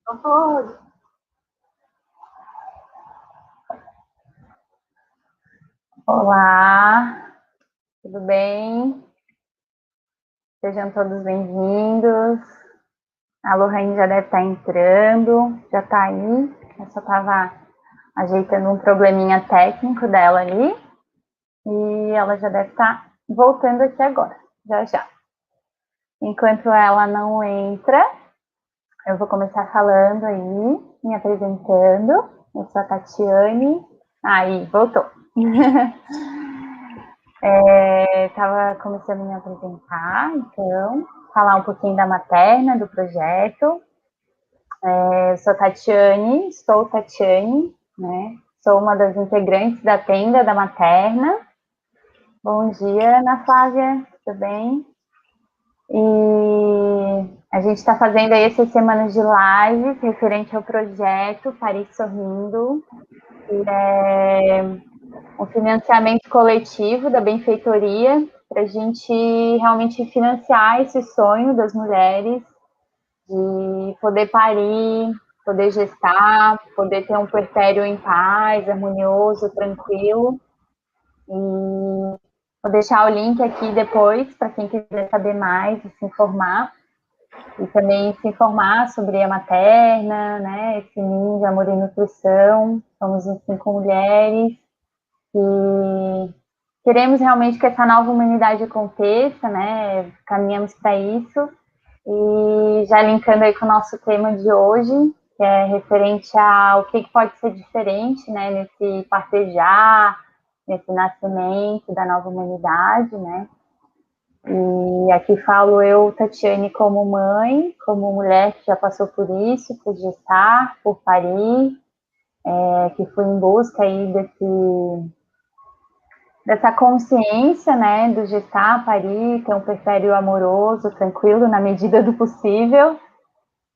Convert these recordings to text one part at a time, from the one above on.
Horror. Olá, tudo bem? Sejam todos bem-vindos. A Lohane já deve estar entrando, já está aí. Eu só estava ajeitando um probleminha técnico dela ali. E ela já deve estar voltando aqui agora, já já. Enquanto ela não entra, eu vou começar falando aí, me apresentando. Eu sou a Tatiane. Aí, voltou. Estava começando a me apresentar, então, falar um pouquinho da Materna, do projeto. Eu sou Tatiane, estou Tatiane, né? Sou uma das integrantes da tenda da Materna. Bom dia, Ana Flávia, tudo bem? E a gente está fazendo aí essas semanas de lives referente ao projeto Paris Sorrindo, que é um financiamento coletivo da benfeitoria para a gente realmente financiar esse sonho das mulheres de poder parir, poder gestar, poder ter um puerpério em paz, harmonioso, tranquilo. E vou deixar o link aqui depois para quem quiser saber mais e se informar. E também se informar sobre a materna, né? Esse ninho de amor e nutrição. Somos em 5 mulheres e queremos realmente que essa nova humanidade aconteça, né? Caminhamos para isso. E já linkando aí com o nosso tema de hoje, que é referente ao que pode ser diferente, né? Nesse partejar, nesse nascimento da nova humanidade, né? E aqui falo eu, Tatiane, como mãe, como mulher que já passou por isso, por gestar, por parir, que fui em busca aí dessa consciência, né, do gestar, parir, ter um puerpério amoroso, tranquilo, na medida do possível.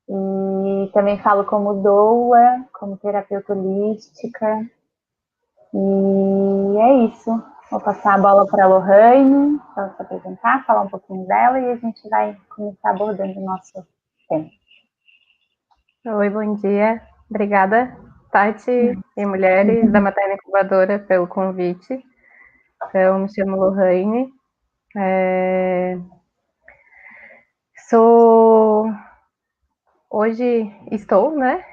E também falo como doula, como terapeuta holística. E é isso. Vou passar a bola para a Lohane, para ela se apresentar, falar um pouquinho dela e a gente vai começar abordando o nosso tema. Oi, bom dia. Obrigada, Tati e mulheres da Materna Incubadora, pelo convite. Então, me chamo Lohane. Hoje estou, né?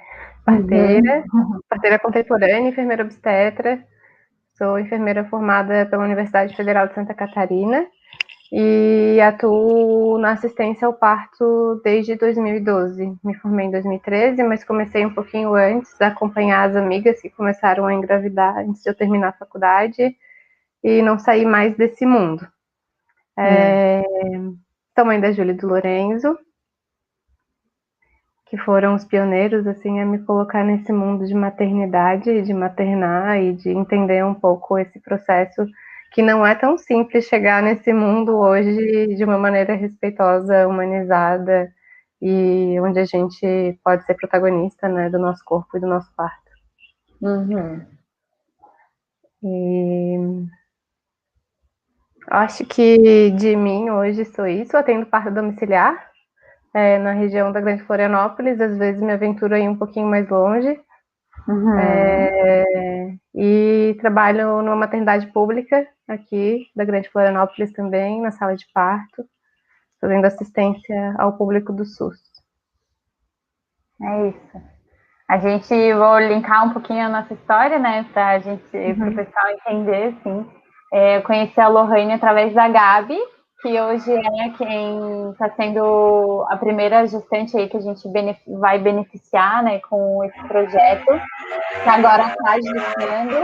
Parteira contemporânea, enfermeira obstetra. Sou enfermeira formada pela Universidade Federal de Santa Catarina e atuo na assistência ao parto desde 2012. Me formei em 2013, mas comecei um pouquinho antes a acompanhar as amigas que começaram a engravidar antes de eu terminar a faculdade e não saí mais desse mundo. Sou mãe da Júlia e do Lorenzo, que foram os pioneiros assim a me colocar nesse mundo de maternidade, de maternar e de entender um pouco esse processo que não é tão simples chegar nesse mundo hoje de uma maneira respeitosa, humanizada e onde a gente pode ser protagonista, né, do nosso corpo e do nosso parto. E acho que de mim hoje sou isso. Eu atendo parto domiciliar na região da Grande Florianópolis, às vezes me aventuro aí um pouquinho mais longe. E trabalho numa maternidade pública aqui da Grande Florianópolis também, na sala de parto, fazendo assistência ao público do SUS. É isso. A gente vou linkar um pouquinho a nossa história, né, para a gente, para o pessoal entender, assim. Eu conheci a Lohane através da Gabi, que hoje é quem está sendo a primeira gestante aí que a gente vai beneficiar, né, com esse projeto, que agora está gestando.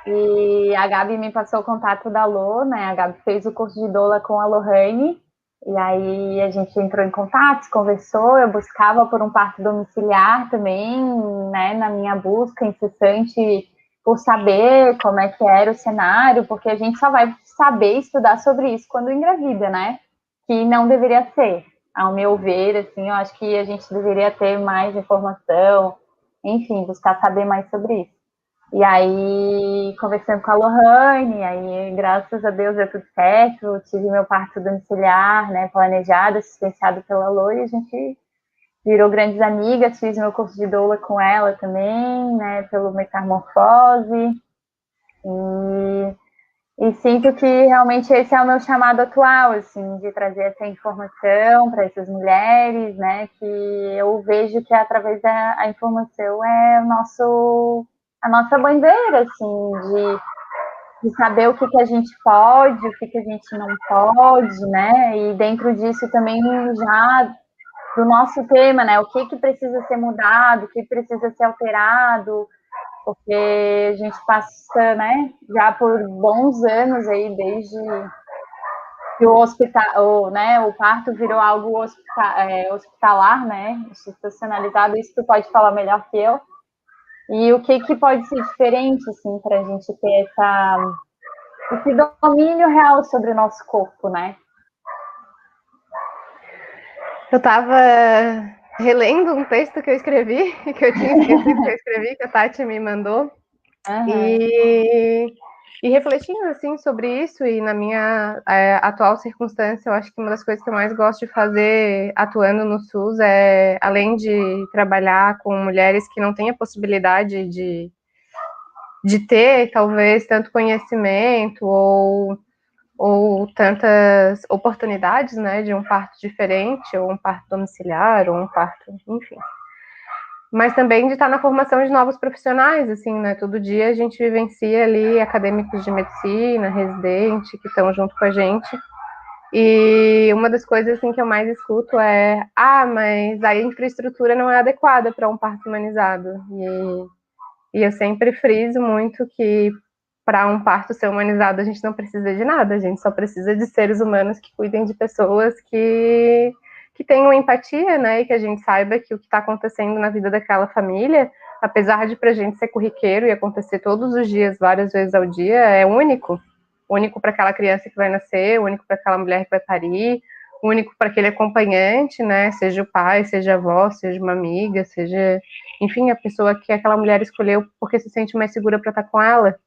E a Gabi me passou o contato da Lô, né? A Gabi fez o curso de doula com a Lohane. E aí a gente entrou em contato, conversou. Eu buscava por um parto domiciliar também, né? Na minha busca incessante por saber como é que era o cenário, porque a gente só vai saber estudar sobre isso quando engravida, né? Que não deveria ser, ao meu ver, assim, eu acho que a gente deveria ter mais informação, enfim, buscar saber mais sobre isso. E aí, conversando com a Lohane, aí, graças a Deus, deu tudo certo. Tive meu parto domiciliar, né, planejado, assistenciado pela Lô, e a gente virou grandes amigas, fiz meu curso de doula com ela também, né, pelo Metamorfose, e sinto que realmente esse é o meu chamado atual, assim, de trazer essa informação para essas mulheres, né, que eu vejo que através da informação é a nossa bandeira, assim, de saber o que, que a gente pode, o que, que a gente não pode, né, e dentro disso também já do nosso tema, né, o que, que precisa ser mudado, o que precisa ser alterado, porque a gente passa, né, já por bons anos aí, desde que o hospital, né, o parto virou algo hospitalar, né, institucionalizado, isso tu pode falar melhor que eu, e o que que pode ser diferente, assim, para a gente ter esse domínio real sobre o nosso corpo, né? Eu estava relendo um texto que eu escrevi, que eu tinha esquecido que eu escrevi, que a Tati me mandou, e refletindo assim sobre isso e na minha atual circunstância, eu acho que uma das coisas que eu mais gosto de fazer atuando no SUS é, além de trabalhar com mulheres que não têm a possibilidade de ter, talvez, tanto conhecimento ou tantas oportunidades, né, de um parto diferente, ou um parto domiciliar, ou um parto, enfim. Mas também de estar na formação de novos profissionais, assim, né? Todo dia a gente vivencia ali acadêmicos de medicina, residente, que estão junto com a gente. E uma das coisas assim que eu mais escuto é: ah, mas a infraestrutura não é adequada para um parto humanizado. E eu sempre friso muito que para um parto ser humanizado a gente não precisa de nada, a gente só precisa de seres humanos que cuidem de pessoas que tenham empatia, né, e que a gente saiba que o que está acontecendo na vida daquela família, apesar de para a gente ser corriqueiro e acontecer todos os dias, várias vezes ao dia, é único. Único para aquela criança que vai nascer, único para aquela mulher que vai parir, único para aquele acompanhante, né, seja o pai, seja a avó, seja uma amiga, seja, enfim, a pessoa que aquela mulher escolheu porque se sente mais segura para estar com ela.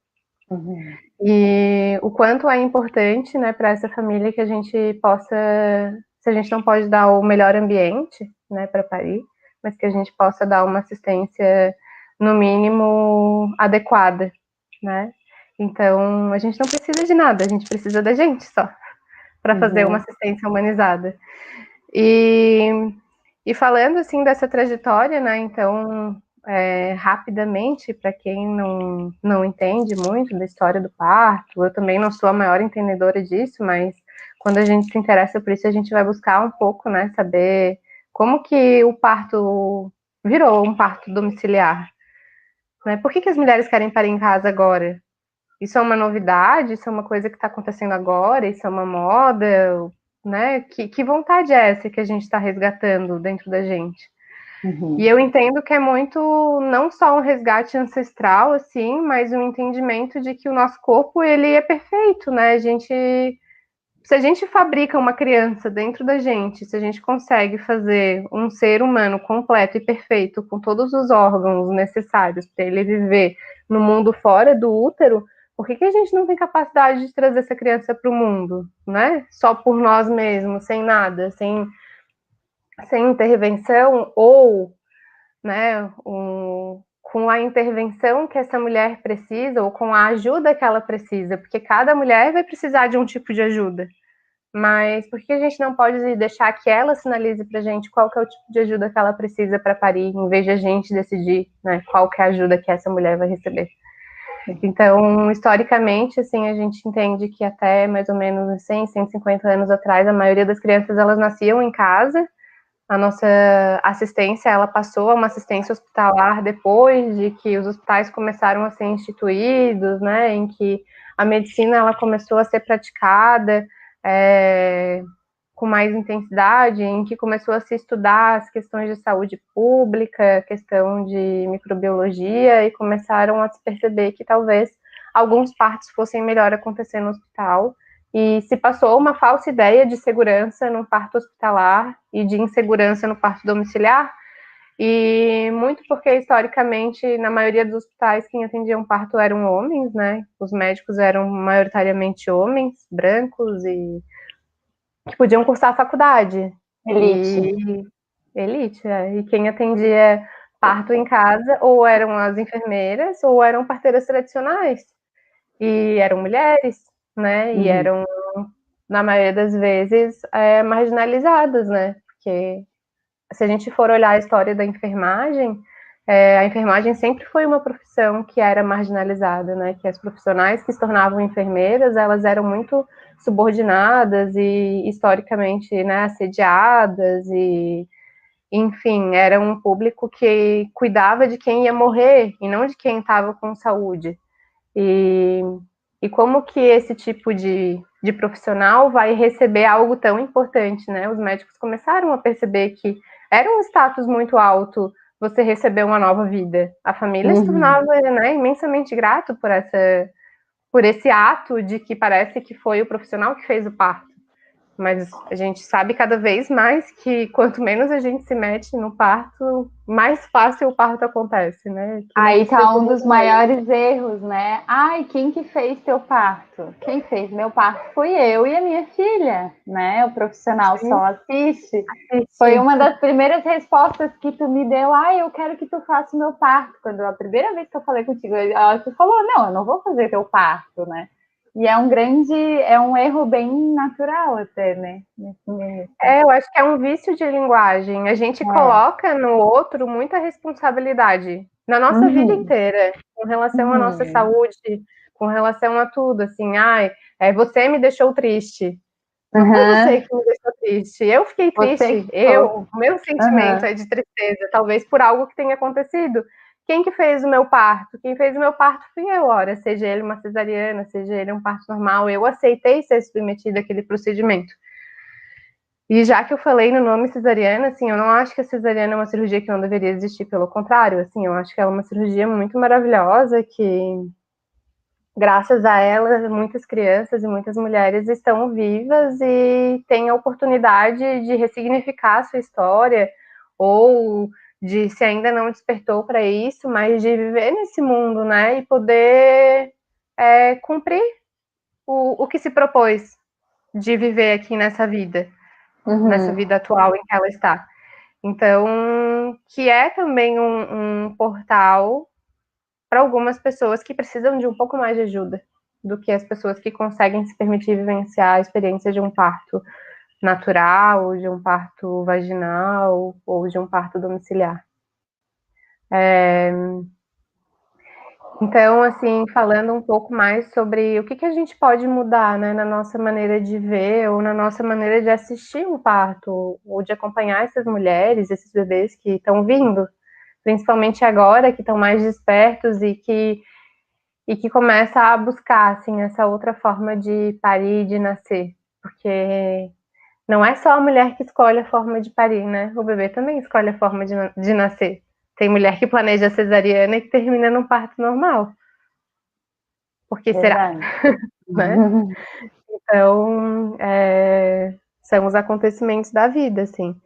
Uhum. E o quanto é importante, né, para essa família que a gente possa, se a gente não pode dar o melhor ambiente, né, para parir, mas que a gente possa dar uma assistência no mínimo adequada, né? Então, a gente não precisa de nada, a gente precisa da gente só para fazer uma assistência humanizada. E falando assim dessa trajetória, né? Então, rapidamente, para quem não entende muito da história do parto, eu também não sou a maior entendedora disso, mas quando a gente se interessa por isso, a gente vai buscar um pouco, né? Saber como que o parto virou um parto domiciliar, né? Por que as mulheres querem parir em casa agora? Isso é uma novidade? Isso é uma coisa que está acontecendo agora? Isso é uma moda? Né? Que vontade é essa que a gente está resgatando dentro da gente? Uhum. E eu entendo que é muito, não só um resgate ancestral, assim, mas um entendimento de que o nosso corpo, ele é perfeito, né? Se a gente fabrica uma criança dentro da gente, se a gente consegue fazer um ser humano completo e perfeito, com todos os órgãos necessários para ele viver no mundo fora do útero, por que a gente não tem capacidade de trazer essa criança para o mundo, né? Só por nós mesmos, sem nada, sem intervenção, ou, né, com a intervenção que essa mulher precisa, ou com a ajuda que ela precisa, porque cada mulher vai precisar de um tipo de ajuda. Mas por que a gente não pode deixar que ela sinalize para a gente qual que é o tipo de ajuda que ela precisa para parir, em vez de a gente decidir, né, qual que é a ajuda que essa mulher vai receber? Então, historicamente, assim, a gente entende que até mais ou menos 100, 150 anos atrás, a maioria das crianças, elas nasciam em casa. A nossa assistência, ela passou a uma assistência hospitalar depois de que os hospitais começaram a ser instituídos, né, em que a medicina ela começou a ser praticada com mais intensidade, em que começou a se estudar as questões de saúde pública, questão de microbiologia, e começaram a se perceber que talvez alguns partos fossem melhor acontecer no hospital, e se passou uma falsa ideia de segurança no parto hospitalar e de insegurança no parto domiciliar, e muito porque, historicamente, na maioria dos hospitais, quem atendiam parto eram homens, né? Os médicos eram maioritariamente homens, brancos, e que podiam cursar a faculdade. Elite. elite, e quem atendia parto em casa ou eram as enfermeiras ou eram parteiras tradicionais, e eram mulheres, né, e eram, na maioria das vezes, marginalizadas, né, porque se a gente for olhar a história da enfermagem, a enfermagem sempre foi uma profissão que era marginalizada, né? Que as profissionais que se tornavam enfermeiras, elas eram muito subordinadas e historicamente, né, assediadas e, enfim, era um público que cuidava de quem ia morrer e não de quem estava com saúde. E, e como que esse tipo de profissional vai receber algo tão importante, né? Os médicos começaram a perceber que era um status muito alto você receber uma nova vida. A família se tornava, né, imensamente grato por esse ato de que parece que foi o profissional que fez o parto. Mas a gente sabe cada vez mais que quanto menos a gente se mete no parto, mais fácil o parto acontece, né? Que não Aí precisa tá um dos muito mais. maiores erros, né? Ai, quem que fez teu parto? Quem fez meu parto fui eu e a minha filha, né? O profissional só assiste. Foi uma das primeiras respostas que tu me deu. Ai, eu quero que tu faça o meu parto. Quando a primeira vez que eu falei contigo, tu falou, não, eu não vou fazer teu parto, né? E é um erro bem natural até, né? Eu acho que é um vício de linguagem. A gente coloca no outro muita responsabilidade na nossa vida inteira, com relação à nossa saúde, com relação a tudo, assim, ai, você me deixou triste. Não foi você que me deixou triste, eu fiquei Você triste, que o meu sentimento é de tristeza, talvez por algo que tenha acontecido. Quem que fez o meu parto? Quem fez o meu parto fui eu, ora, seja ele uma cesariana, seja ele um parto normal, eu aceitei ser submetida àquele procedimento. E já que eu falei no nome cesariana, assim, eu não acho que a cesariana é uma cirurgia que não deveria existir, pelo contrário, assim, eu acho que ela é uma cirurgia muito maravilhosa, que graças a ela, muitas crianças e muitas mulheres estão vivas e têm a oportunidade de ressignificar a sua história, ou de, se ainda não despertou para isso, mas de viver nesse mundo, né, e poder cumprir o que se propôs de viver aqui nessa vida. Nessa vida atual em que ela está. Então, que é também um portal para algumas pessoas que precisam de um pouco mais de ajuda do que as pessoas que conseguem se permitir vivenciar a experiência de um parto natural, de um parto vaginal ou de um parto domiciliar. Então, assim, falando um pouco mais sobre o que a gente pode mudar, né, na nossa maneira de ver ou na nossa maneira de assistir um parto ou de acompanhar essas mulheres, esses bebês que estão vindo, principalmente agora, que estão mais despertos e que começa a buscar, assim, essa outra forma de parir e de nascer, porque não é só a mulher que escolhe a forma de parir, né? O bebê também escolhe a forma de nascer. Tem mulher que planeja cesariana e que termina num parto normal. Por que será? Né? Então, são os acontecimentos da vida, assim.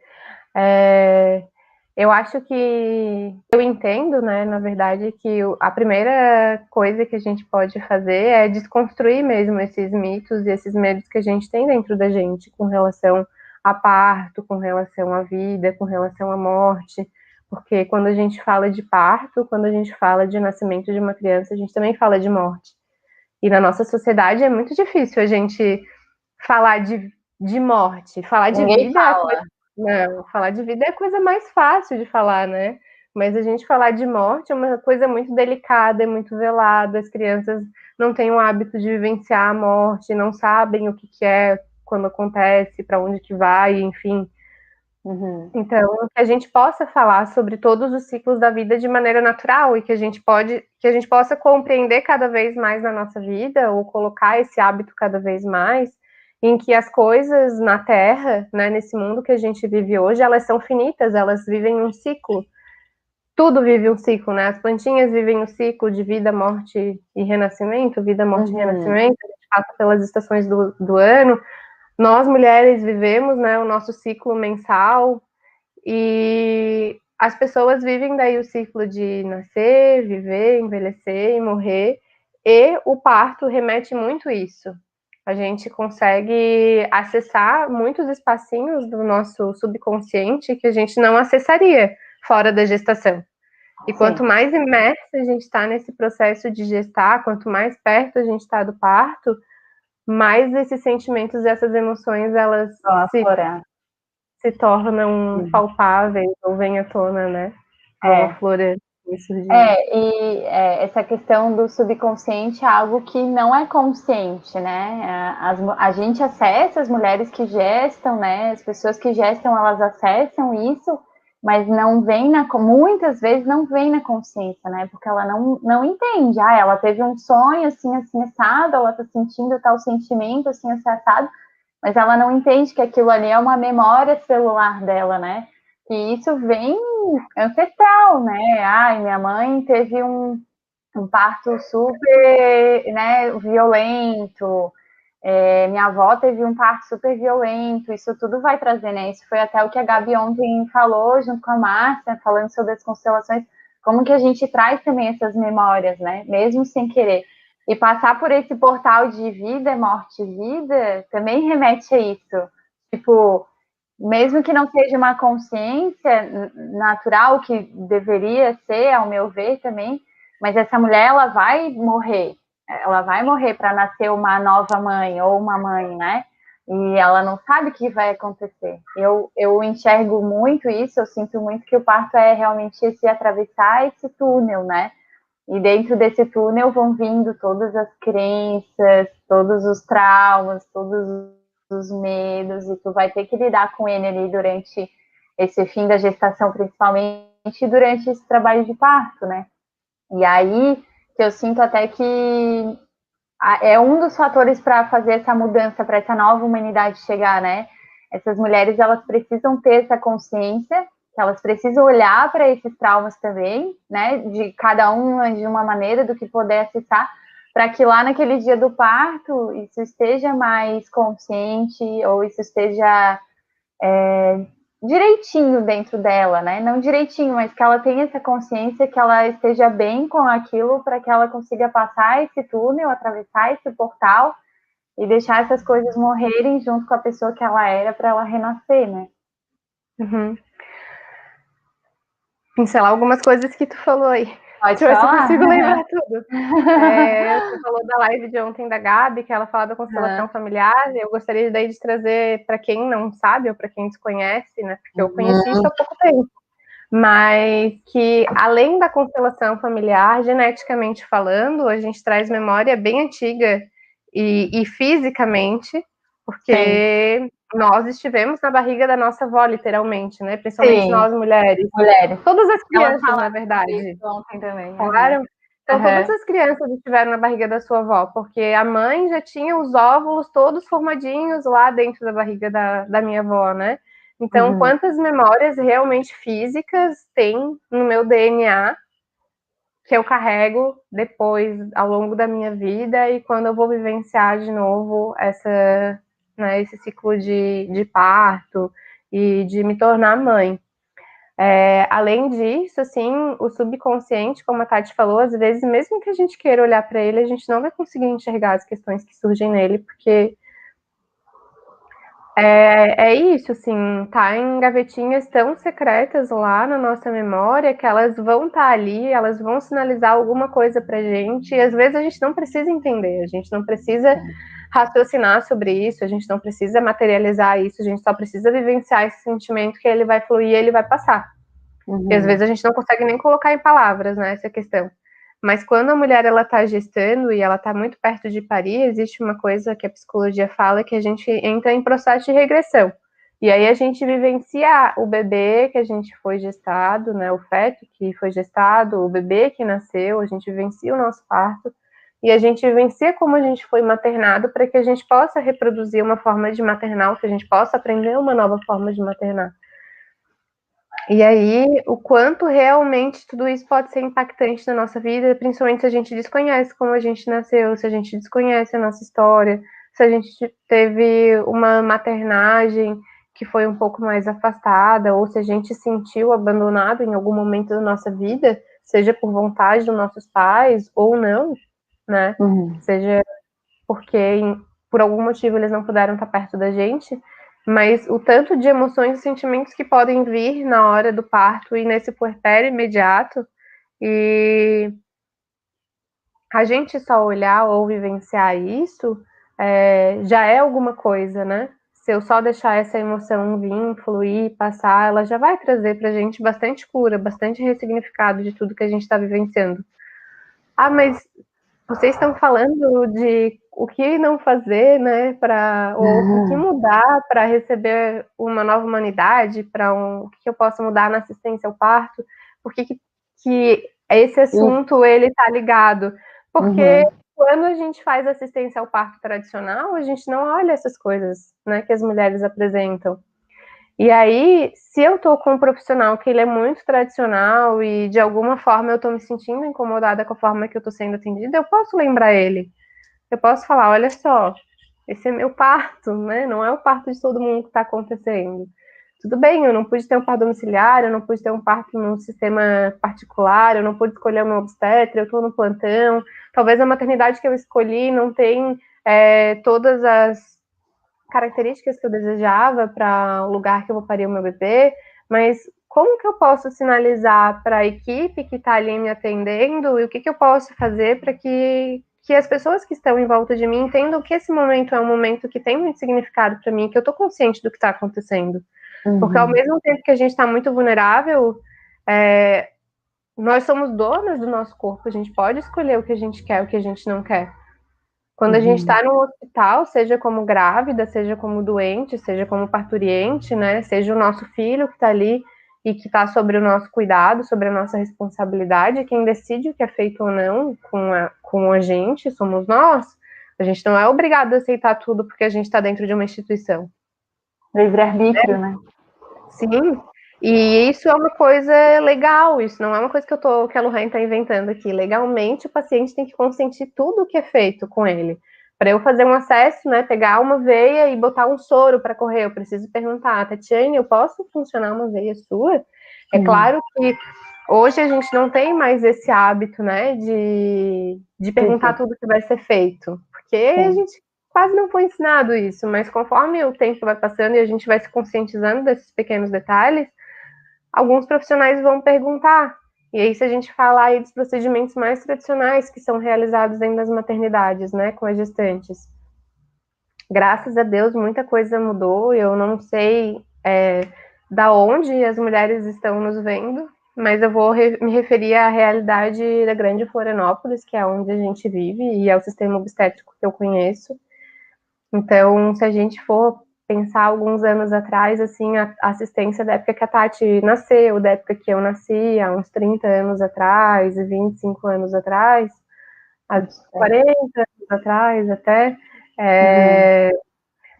Eu acho que eu entendo, né, na verdade, que a primeira coisa que a gente pode fazer é desconstruir mesmo esses mitos e esses medos que a gente tem dentro da gente com relação a parto, com relação à vida, com relação à morte, porque quando a gente fala de parto, quando a gente fala de nascimento de uma criança, a gente também fala de morte. E na nossa sociedade é muito difícil a gente falar de morte. Falar de Ninguém vida é a coisa. fala. Não, falar de vida é a coisa mais fácil de falar, né? Mas a gente falar de morte é uma coisa muito delicada, é muito velada. As crianças não têm o hábito de vivenciar a morte, não sabem o que é quando acontece, para onde que vai, enfim. Então, que a gente possa falar sobre todos os ciclos da vida de maneira natural e que a gente possa compreender cada vez mais na nossa vida ou colocar esse hábito cada vez mais em que as coisas na Terra, né, nesse mundo que a gente vive hoje, elas são finitas, elas vivem um ciclo. Tudo vive um ciclo, né? As plantinhas vivem um ciclo de vida, morte e renascimento, vida, morte e renascimento. A gente passa pelas estações do ano. Nós, mulheres, vivemos, né, o nosso ciclo mensal, e as pessoas vivem daí o ciclo de nascer, viver, envelhecer e morrer, e o parto remete muito isso. A gente consegue acessar muitos espacinhos do nosso subconsciente que a gente não acessaria fora da gestação. E quanto mais imersa a gente está nesse processo de gestar, quanto mais perto a gente está do parto, mais esses sentimentos e essas emoções, elas se tornam palpáveis ou vêm à tona, né? Vão aflorando. Essa questão do subconsciente é algo que não é consciente, né? A gente acessa, as mulheres que gestam, né? As pessoas que gestam, elas acessam isso, mas não vem muitas vezes não vem na consciência, né? Porque ela não entende. Ela teve um sonho assim, assim, assado, ela tá sentindo tal sentimento assim, assim, assado, mas ela não entende que aquilo ali é uma memória celular dela, né? E isso vem ancestral, né? Minha mãe teve um parto super, né, violento, minha avó teve um parto super violento, isso tudo vai trazer, né? Isso foi até o que a Gabi ontem falou, junto com a Márcia, falando sobre as constelações, como que a gente traz também essas memórias, né? Mesmo sem querer. E passar por esse portal de vida, morte e vida, também remete a isso. Tipo, mesmo que não seja uma consciência natural, que deveria ser, ao meu ver também, mas essa mulher, ela vai morrer para nascer uma nova mãe ou uma mãe, né? E ela não sabe o que vai acontecer. Eu enxergo muito isso, eu sinto muito que o parto é realmente esse atravessar esse túnel, né? E dentro desse túnel vão vindo todas as crenças, todos os traumas, todos os medos, e tu vai ter que lidar com ele ali durante esse fim da gestação, principalmente durante esse trabalho de parto, né? E aí que eu sinto até que é um dos fatores para fazer essa mudança, para essa nova humanidade chegar, né? Essas mulheres, elas precisam ter essa consciência, que elas precisam olhar para esses traumas também, né? De cada uma de uma maneira, do que poder acessar, para que lá naquele dia do parto isso esteja mais consciente, ou isso esteja direitinho dentro dela, né? Não direitinho, mas que ela tenha essa consciência, que ela esteja bem com aquilo, para que ela consiga passar esse túnel, atravessar esse portal e deixar essas coisas morrerem junto com a pessoa que ela era, para ela renascer, né? Pincelar algumas coisas que tu falou aí. Pode Deixa eu ver se eu falar. consigo lembrar tudo. Você falou da live de ontem da Gabi, que ela fala da constelação familiar. Eu gostaria daí de trazer para quem não sabe ou para quem desconhece, né? Porque eu conheci isso há pouco tempo. Mas que além da constelação familiar, geneticamente falando, a gente traz memória bem antiga e fisicamente, porque nós estivemos na barriga da nossa avó, literalmente, né? Principalmente nós mulheres. Todas as crianças, na verdade. Ontem também. Claro. Então, todas as crianças estiveram na barriga da sua avó, porque a mãe já tinha os óvulos todos formadinhos lá dentro da barriga da minha avó, né? Então, quantas memórias realmente físicas tem no meu DNA que eu carrego depois, ao longo da minha vida, e quando eu vou vivenciar de novo esse ciclo de parto e de me tornar mãe. Além disso, assim, o subconsciente, como a Tati falou, às vezes, mesmo que a gente queira olhar para ele, a gente não vai conseguir enxergar as questões que surgem nele, porque é isso, assim, tá em gavetinhas tão secretas lá na nossa memória que elas vão estar ali, elas vão sinalizar alguma coisa pra gente, e às vezes a gente não precisa entender, a gente não precisa raciocinar sobre isso, a gente não precisa materializar isso, a gente só precisa vivenciar esse sentimento, que ele vai fluir e ele vai passar. E às vezes a gente não consegue nem colocar em palavras, né, essa questão. Mas quando a mulher ela tá gestando e ela tá muito perto de parir, existe uma coisa que a psicologia fala, que a gente entra em processo de regressão. E aí a gente vivencia o bebê que a gente foi gestado, né, o feto que foi gestado, o bebê que nasceu, a gente vivencia o nosso parto, e a gente vivencia como a gente foi maternado, para que a gente possa reproduzir uma forma de maternar, que a gente possa aprender uma nova forma de maternar. E aí, o quanto realmente tudo isso pode ser impactante na nossa vida, principalmente se a gente desconhece como a gente nasceu, se a gente desconhece a nossa história, se a gente teve uma maternagem que foi um pouco mais afastada, ou se a gente se sentiu abandonado em algum momento da nossa vida, seja por vontade dos nossos pais ou não, né? Seja porque por algum motivo eles não puderam estar perto da gente, mas o tanto de emoções e sentimentos que podem vir na hora do parto e nesse puerpério imediato, e a gente só olhar ou vivenciar isso já é alguma coisa, né? Se eu só deixar essa emoção vir, fluir, passar, ela já vai trazer pra gente bastante cura, bastante ressignificado de tudo que a gente está vivenciando. Ah, mas vocês estão falando de o que não fazer, né, ou o que mudar para receber uma nova humanidade, o que eu posso mudar na assistência ao parto, por que esse assunto ele está ligado? Porque quando a gente faz assistência ao parto tradicional, a gente não olha essas coisas, né, que as mulheres apresentam. E aí, se eu tô com um profissional que ele é muito tradicional e de alguma forma eu tô me sentindo incomodada com a forma que eu tô sendo atendida, eu posso lembrar ele. Eu posso falar, olha só, esse é meu parto, né? Não é o parto de todo mundo que está acontecendo. Tudo bem, eu não pude ter um parto domiciliar, eu não pude ter um parto num sistema particular, eu não pude escolher o meu obstetra, eu estou no plantão. Talvez a maternidade que eu escolhi não tem todas as características que eu desejava para o lugar que eu vou parir o meu bebê, mas como que eu posso sinalizar para a equipe que está ali me atendendo e o que eu posso fazer para que as pessoas que estão em volta de mim entendam que esse momento é um momento que tem muito significado para mim, que eu estou consciente do que está acontecendo. Porque ao mesmo tempo que a gente está muito vulnerável, nós somos donas do nosso corpo, a gente pode escolher o que a gente quer, o que a gente não quer. Quando a gente está no hospital, seja como grávida, seja como doente, seja como parturiente, né? Seja o nosso filho que está ali e que está sobre o nosso cuidado, sobre a nossa responsabilidade, quem decide o que é feito ou não com a gente somos nós. A gente não é obrigado a aceitar tudo porque a gente está dentro de uma instituição. Livre-arbítrio, né? Sim, e isso é uma coisa legal, isso não é uma coisa que a Lorraine está inventando aqui. Legalmente, o paciente tem que consentir tudo o que é feito com ele. Para eu fazer um acesso, né, pegar uma veia e botar um soro para correr, eu preciso perguntar, Tatiane, eu posso funcionar uma veia sua? É claro que hoje a gente não tem mais esse hábito, né, de perguntar tudo que vai ser feito, porque a gente quase não foi ensinado isso, mas conforme o tempo vai passando e a gente vai se conscientizando desses pequenos detalhes, alguns profissionais vão perguntar. E aí, se a gente falar aí dos procedimentos mais tradicionais que são realizados dentro das maternidades, né, com as gestantes. Graças a Deus, muita coisa mudou. Eu não sei da onde as mulheres estão nos vendo, mas eu vou me referir à realidade da Grande Florianópolis, que é onde a gente vive, e é o sistema obstétrico que eu conheço. Então, se a gente for pensar alguns anos atrás, assim, a assistência da época que a Tati nasceu, da época que eu nasci, há uns 30 anos atrás, 25 anos atrás, há 40 anos atrás até,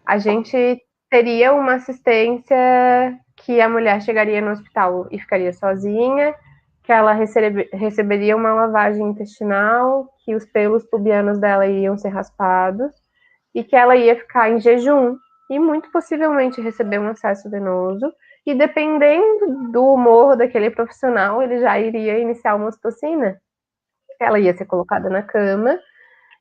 a gente teria uma assistência que a mulher chegaria no hospital e ficaria sozinha, que ela receberia uma lavagem intestinal, que os pelos pubianos dela iam ser raspados, e que ela ia ficar em jejum e muito possivelmente receber um acesso venoso, e dependendo do humor daquele profissional, ele já iria iniciar uma ocitocina. Ela ia ser colocada na cama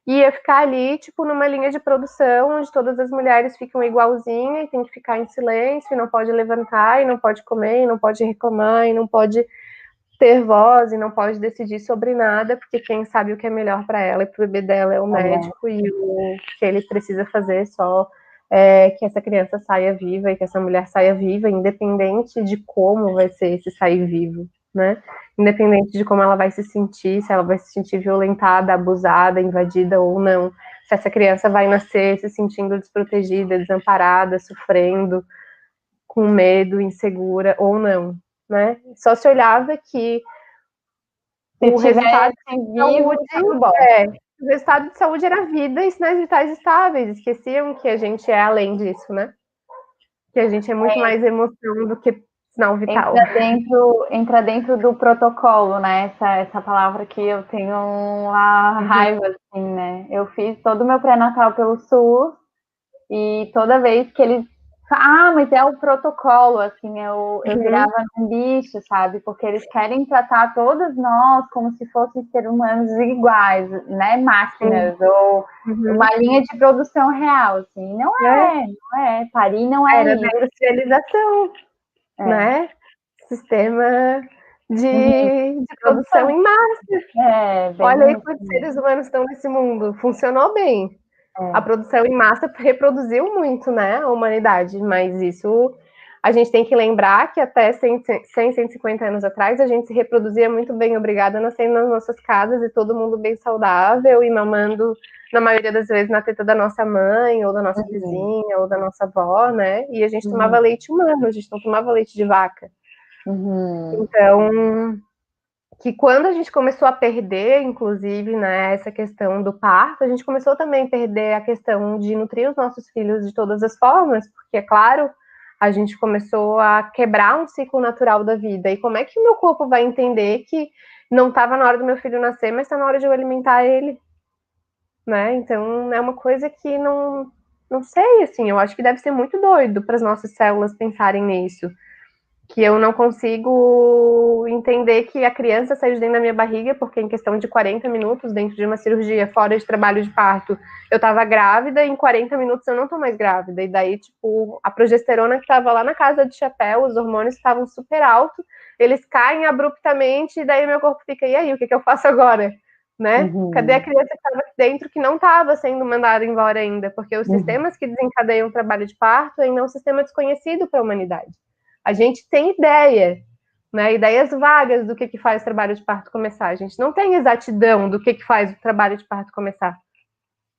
e ia ficar ali, tipo, numa linha de produção, onde todas as mulheres ficam igualzinha e tem que ficar em silêncio, e não pode levantar, e não pode comer, e não pode reclamar, e não pode ter voz, e não pode decidir sobre nada, porque quem sabe o que é melhor para ela e para o bebê dela é o médico, e o que ele precisa fazer só é que essa criança saia viva e que essa mulher saia viva, independente de como vai ser esse sair vivo, né? Independente de como ela vai se sentir, se ela vai se sentir violentada, abusada, invadida ou não, se essa criança vai nascer se sentindo desprotegida, desamparada, sofrendo, com medo, insegura ou não, né? Só se olhava que o resultado de saúde, o resultado de saúde era vida e sinais vitais estáveis. Esqueciam que a gente é além disso, né? Que a gente é muito mais emoção do que sinal vital. Entra dentro do protocolo, né? Essa palavra que eu tenho uma raiva, assim, né? Eu fiz todo o meu pré-natal pelo SUS e toda vez que eles Mas é o protocolo, assim, eu virava um bicho, sabe? Porque eles querem tratar todos nós como se fossem seres humanos iguais, né? Máquinas, ou uma linha de produção real, assim. Não é. Parir não é Era da isso. industrialização, né? Sistema de produção em massa. Olha aí quantos seres humanos estão nesse mundo. Funcionou bem. A produção em massa reproduziu muito, né, a humanidade, mas isso a gente tem que lembrar que até 150 anos atrás a gente se reproduzia muito bem, obrigada, nascendo nas nossas casas e todo mundo bem saudável e mamando, na maioria das vezes, na teta da nossa mãe, ou da nossa vizinha, ou da nossa avó, né, e a gente tomava leite humano, a gente não tomava leite de vaca. Então, que quando a gente começou a perder, inclusive, né, essa questão do parto, a gente começou também a perder a questão de nutrir os nossos filhos de todas as formas, porque, é claro, a gente começou a quebrar um ciclo natural da vida. E como é que o meu corpo vai entender que não estava na hora do meu filho nascer, mas está na hora de eu alimentar ele? Né? Então, é uma coisa que não sei, assim, eu acho que deve ser muito doido para as nossas células pensarem nisso, que eu não consigo entender que a criança saiu de dentro da minha barriga, porque em questão de 40 minutos, dentro de uma cirurgia, fora de trabalho de parto, eu estava grávida, e em 40 minutos eu não estou mais grávida. E daí, tipo, a progesterona que estava lá na casa de chapéu, os hormônios estavam super altos, eles caem abruptamente, e daí meu corpo fica, e aí, o que eu faço agora? Né? Cadê a criança que estava aqui dentro que não estava sendo mandada embora ainda? Porque os sistemas que desencadeiam o trabalho de parto ainda é um sistema desconhecido para a humanidade. A gente tem ideia, né? Ideias vagas do que faz o trabalho de parto começar. A gente não tem exatidão do que faz o trabalho de parto começar.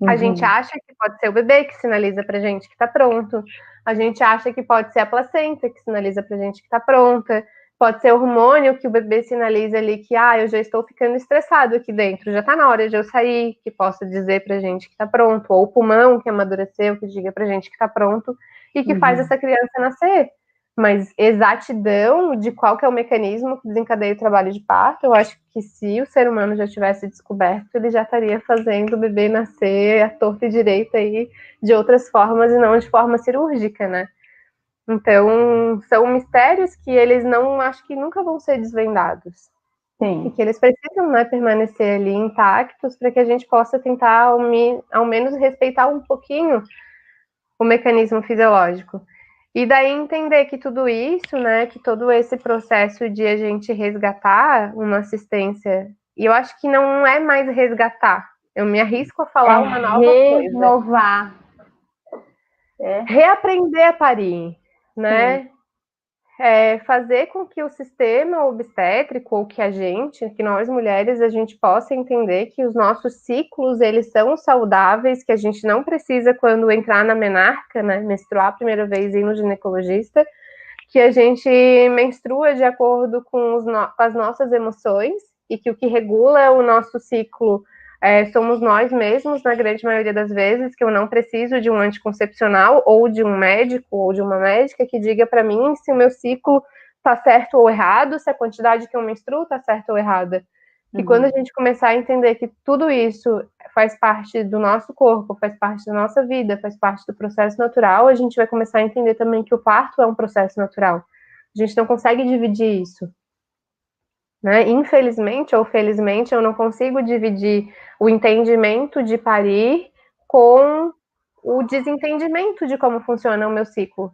A gente acha que pode ser o bebê que sinaliza pra gente que tá pronto. A gente acha que pode ser a placenta que sinaliza pra gente que tá pronta. Pode ser o hormônio que o bebê sinaliza ali que, eu já estou ficando estressado aqui dentro, já tá na hora de eu sair, que possa dizer pra gente que tá pronto. Ou o pulmão que amadureceu, que diga pra gente que tá pronto e que faz essa criança nascer. Mas exatidão de qual que é o mecanismo que desencadeia o trabalho de parto, eu acho que se o ser humano já tivesse descoberto, ele já estaria fazendo o bebê nascer à torta e direita aí de outras formas e não de forma cirúrgica, né? Então, são mistérios que eles não, acho que nunca vão ser desvendados. Sim. E que eles precisam, né, permanecer ali intactos para que a gente possa tentar, ao menos, respeitar um pouquinho o mecanismo fisiológico. E daí entender que tudo isso, né, que todo esse processo de a gente resgatar uma assistência, e eu acho que não é mais resgatar, eu me arrisco a falar uma nova coisa. Renovar. Reaprender a parir, né? Fazer com que o sistema obstétrico, ou que a gente, que nós mulheres, a gente possa entender que os nossos ciclos, eles são saudáveis, que a gente não precisa, quando entrar na menarca, né, menstruar a primeira vez e ir no ginecologista, que a gente menstrua de acordo com as nossas emoções, e que o que regula o nosso ciclo somos nós mesmos, na grande maioria das vezes, que eu não preciso de um anticoncepcional, ou de um médico, ou de uma médica que diga para mim se o meu ciclo está certo ou errado, se a quantidade que eu menstruo está certa ou errada. Que quando a gente começar a entender que tudo isso faz parte do nosso corpo, faz parte da nossa vida, faz parte do processo natural, a gente vai começar a entender também que o parto é um processo natural. A gente não consegue dividir isso. Né? Infelizmente ou felizmente, eu não consigo dividir o entendimento de parir com o desentendimento de como funciona o meu ciclo.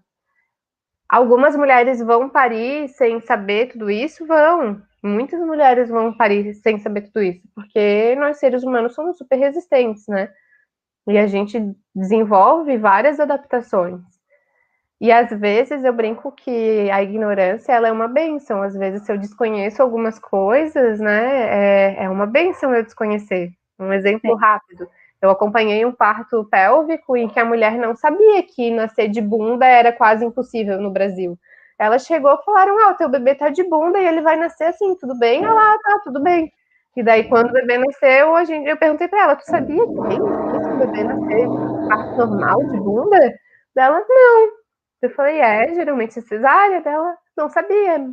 Algumas mulheres vão parir sem saber tudo isso? Vão. Muitas mulheres vão parir sem saber tudo isso, porque nós seres humanos somos super resistentes, né? E a gente desenvolve várias adaptações. E às vezes eu brinco que a ignorância, ela é uma bênção. Às vezes, se eu desconheço algumas coisas, né, é uma bênção eu desconhecer. Um exemplo rápido. Eu acompanhei um parto pélvico em que a mulher não sabia que nascer de bunda era quase impossível no Brasil. Ela chegou e falaram, o teu bebê tá de bunda e ele vai nascer assim, tudo bem? Ela, tá, tudo bem. E daí, quando o bebê nasceu, eu perguntei para ela, tu sabia que tem isso, o bebê nascer parto normal de bunda? Dela, não. Eu falei, geralmente é cesárea dela, não sabia.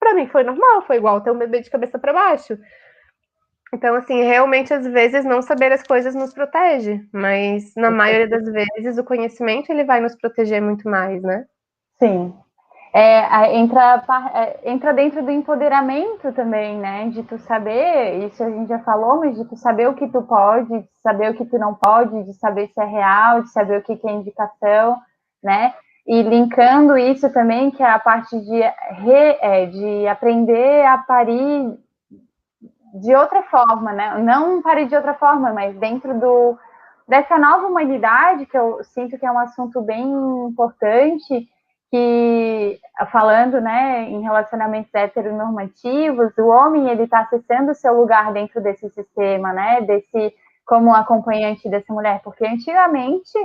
Pra mim foi normal, foi igual ter um bebê de cabeça para baixo. Então, assim, realmente, às vezes, não saber as coisas nos protege, mas na maioria das vezes o conhecimento ele vai nos proteger muito mais, né? Sim. Entra dentro do empoderamento também, né? De tu saber, isso a gente já falou, mas de tu saber o que tu pode, de saber o que tu não pode, de saber se é real, de saber o que é indicação, né? E linkando isso também, que é a parte de aprender a parir de outra forma, né? Não parir de outra forma, mas dentro dessa nova humanidade, que eu sinto que é um assunto bem importante, que falando, né, em relacionamentos heteronormativos, o homem ele está acessando o seu lugar dentro desse sistema, né, desse como acompanhante dessa mulher, porque antigamente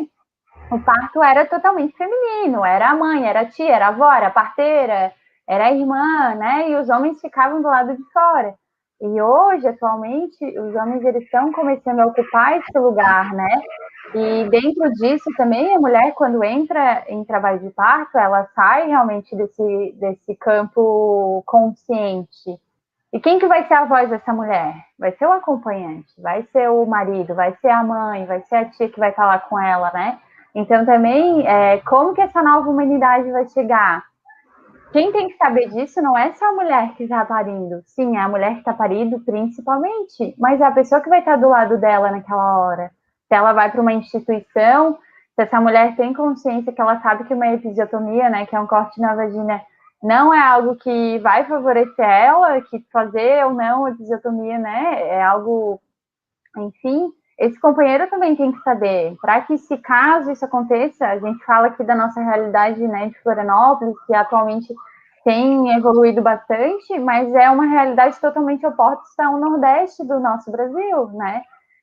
o parto era totalmente feminino, era a mãe, era a tia, era a avó, era a parteira, era a irmã, né, e os homens ficavam do lado de fora. E hoje, atualmente, os homens eles estão começando a ocupar esse lugar, né? E dentro disso também, a mulher, quando entra em trabalho de parto, ela sai realmente desse campo consciente. E quem que vai ser a voz dessa mulher? Vai ser o acompanhante, vai ser o marido, vai ser a mãe, vai ser a tia que vai estar lá com ela, né? Então também, como que essa nova humanidade vai chegar? Quem tem que saber disso não é só a mulher que está parindo. Sim, é a mulher que está parindo principalmente, mas é a pessoa que vai estar do lado dela naquela hora. Se ela vai para uma instituição, se essa mulher tem consciência que ela sabe que uma episiotomia, né, que é um corte na vagina, não é algo que vai favorecer ela, que fazer ou não episiotomia, né, é algo, enfim, esse companheiro também tem que saber, para que se caso isso aconteça, a gente fala aqui da nossa realidade, né, de Florianópolis, que atualmente tem evoluído bastante, mas é uma realidade totalmente oposta ao Nordeste do nosso Brasil, né?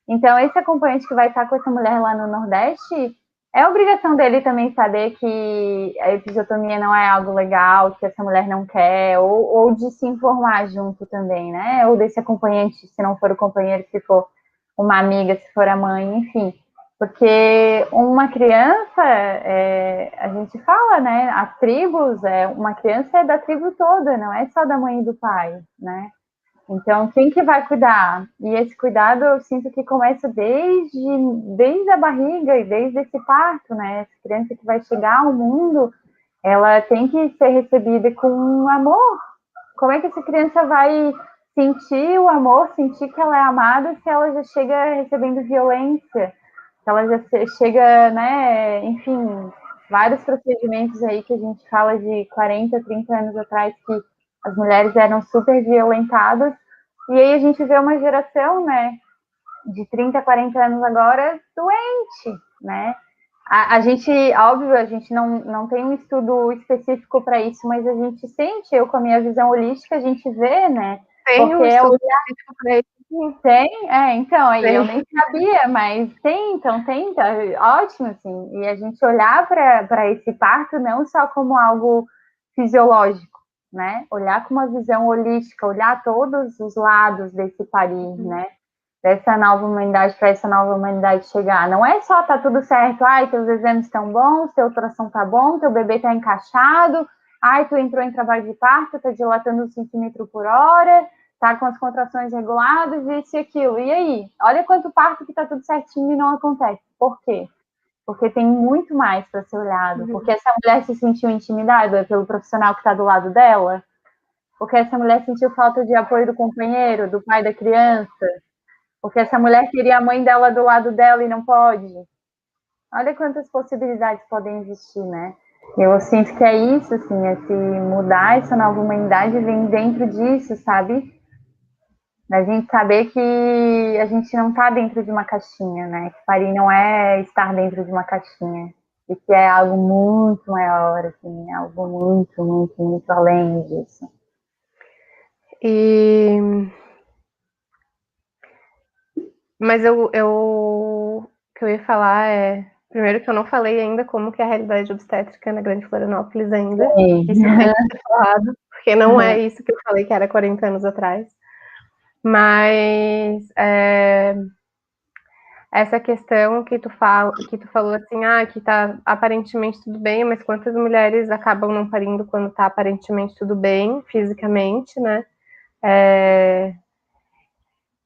Então, esse acompanhante que vai estar com essa mulher lá no Nordeste, é obrigação dele também saber que a episiotomia não é algo legal, que essa mulher não quer, ou de se informar junto também, né? Ou desse acompanhante, se não for o companheiro, se for uma amiga, se for a mãe, enfim. Porque uma criança, a gente fala, né? As tribos, uma criança é da tribo toda, não é só da mãe e do pai, né? Então, quem que vai cuidar? E esse cuidado eu sinto que começa desde a barriga e desde esse parto, né? Essa criança que vai chegar ao mundo, ela tem que ser recebida com amor. Como é que essa criança vai sentir o amor, sentir que ela é amada se ela já chega recebendo violência? Se ela já chega, né? Enfim, vários procedimentos aí que a gente fala de 40, 30 anos atrás que as mulheres eram super violentadas. E aí a gente vê uma geração, né, de 30, 40 anos agora doente, né? A gente, óbvio, a gente não tem um estudo específico para isso, mas a gente sente, eu com a minha visão holística, a gente vê, né? Tem Porque um é o estudo específico para isso. tem, então, aí Tem. eu nem sabia, mas tem, então tem, tá, ótimo, assim. E a gente olhar para esse parto não só como algo fisiológico, né? Olhar com uma visão holística, olhar todos os lados desse parir, né? Dessa nova humanidade para essa nova humanidade chegar. Não é só tá tudo certo, ai, teus exames estão bons, teu ultrassom tá bom, teu bebê tá encaixado, ai, tu entrou em trabalho de parto, tá dilatando 1 centímetro por hora, tá com as contrações reguladas, isso e aquilo. E aí? Olha quanto parto que tá tudo certinho e não acontece. Por quê? Porque tem muito mais para ser olhado. Porque essa mulher se sentiu intimidada pelo profissional que está do lado dela. Porque essa mulher sentiu falta de apoio do companheiro, do pai da criança. Porque essa mulher queria a mãe dela do lado dela e não pode. Olha quantas possibilidades podem existir, né? Eu sinto que é isso, assim, esse mudar essa nova humanidade vem dentro disso, sabe? Da gente saber que a gente não está dentro de uma caixinha, né? Que parir não é estar dentro de uma caixinha. E que é algo muito maior, assim, algo muito, muito, muito além disso. Mas o que eu ia falar é, primeiro que eu não falei ainda como que é a realidade obstétrica na Grande Florianópolis ainda. Isso tem que ser falado, porque não é isso que eu falei que era 40 anos atrás. Mas essa questão que tu falou assim, que tá aparentemente tudo bem, mas quantas mulheres acabam não parindo quando tá aparentemente tudo bem, fisicamente, né?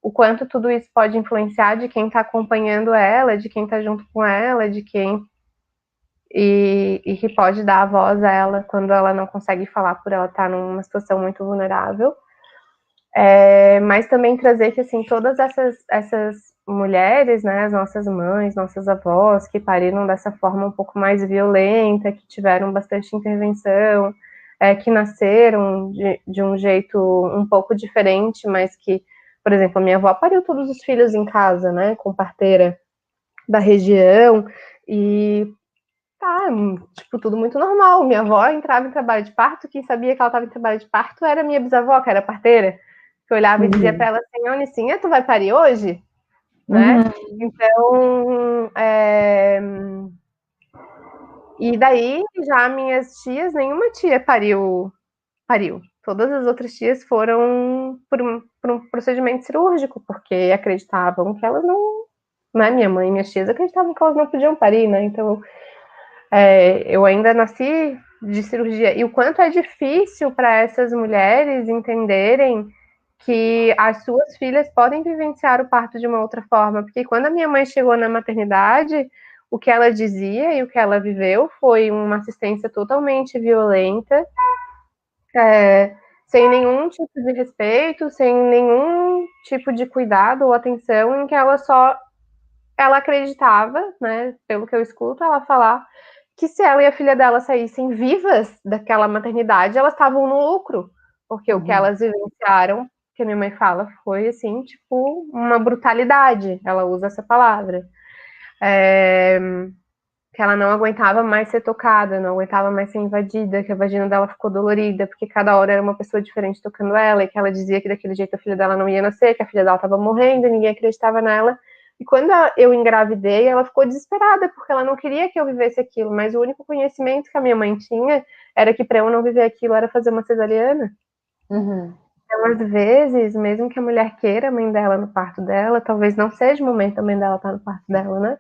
o quanto tudo isso pode influenciar de quem está acompanhando ela, de quem está junto com ela, de quem e que pode dar a voz a ela quando ela não consegue falar por ela estar numa situação muito vulnerável. Mas também trazer que, assim, todas essas mulheres, né, as nossas mães, nossas avós, que pariram dessa forma um pouco mais violenta, que tiveram bastante intervenção, que nasceram de um jeito um pouco diferente, mas que, por exemplo, a minha avó pariu todos os filhos em casa, né, com parteira da região, e tipo, tudo muito normal. Minha avó entrava em trabalho de parto, quem sabia que ela estava em trabalho de parto era minha bisavó, que era parteira, que olhava e dizia para ela assim, Onicinha, tu vai parir hoje? Né? Então, e daí já minhas tias, nenhuma tia pariu. Todas as outras tias foram por um procedimento cirúrgico, porque acreditavam que elas não, né? Minha mãe e minhas tias acreditavam que elas não podiam parir, né? Então, eu ainda nasci de cirurgia. E o quanto é difícil para essas mulheres entenderem que as suas filhas podem vivenciar o parto de uma outra forma. Porque quando a minha mãe chegou na maternidade, o que ela dizia e o que ela viveu foi uma assistência totalmente violenta, sem nenhum tipo de respeito, sem nenhum tipo de cuidado ou atenção, em que ela acreditava, né, pelo que eu escuto ela falar, que se ela e a filha dela saíssem vivas daquela maternidade, elas estavam no lucro, porque o que elas vivenciaram, que a minha mãe fala, foi assim, tipo, uma brutalidade, ela usa essa palavra. Que ela não aguentava mais ser tocada, não aguentava mais ser invadida, que a vagina dela ficou dolorida, porque cada hora era uma pessoa diferente tocando ela, e que ela dizia que daquele jeito a filha dela não ia nascer, que a filha dela estava morrendo, e ninguém acreditava nela. E quando eu engravidei, ela ficou desesperada, porque ela não queria que eu vivesse aquilo, mas o único conhecimento que a minha mãe tinha era que para eu não viver aquilo era fazer uma cesariana. Então, às vezes, mesmo que a mulher queira a mãe dela no parto dela, talvez não seja o momento da mãe dela estar no parto dela, né?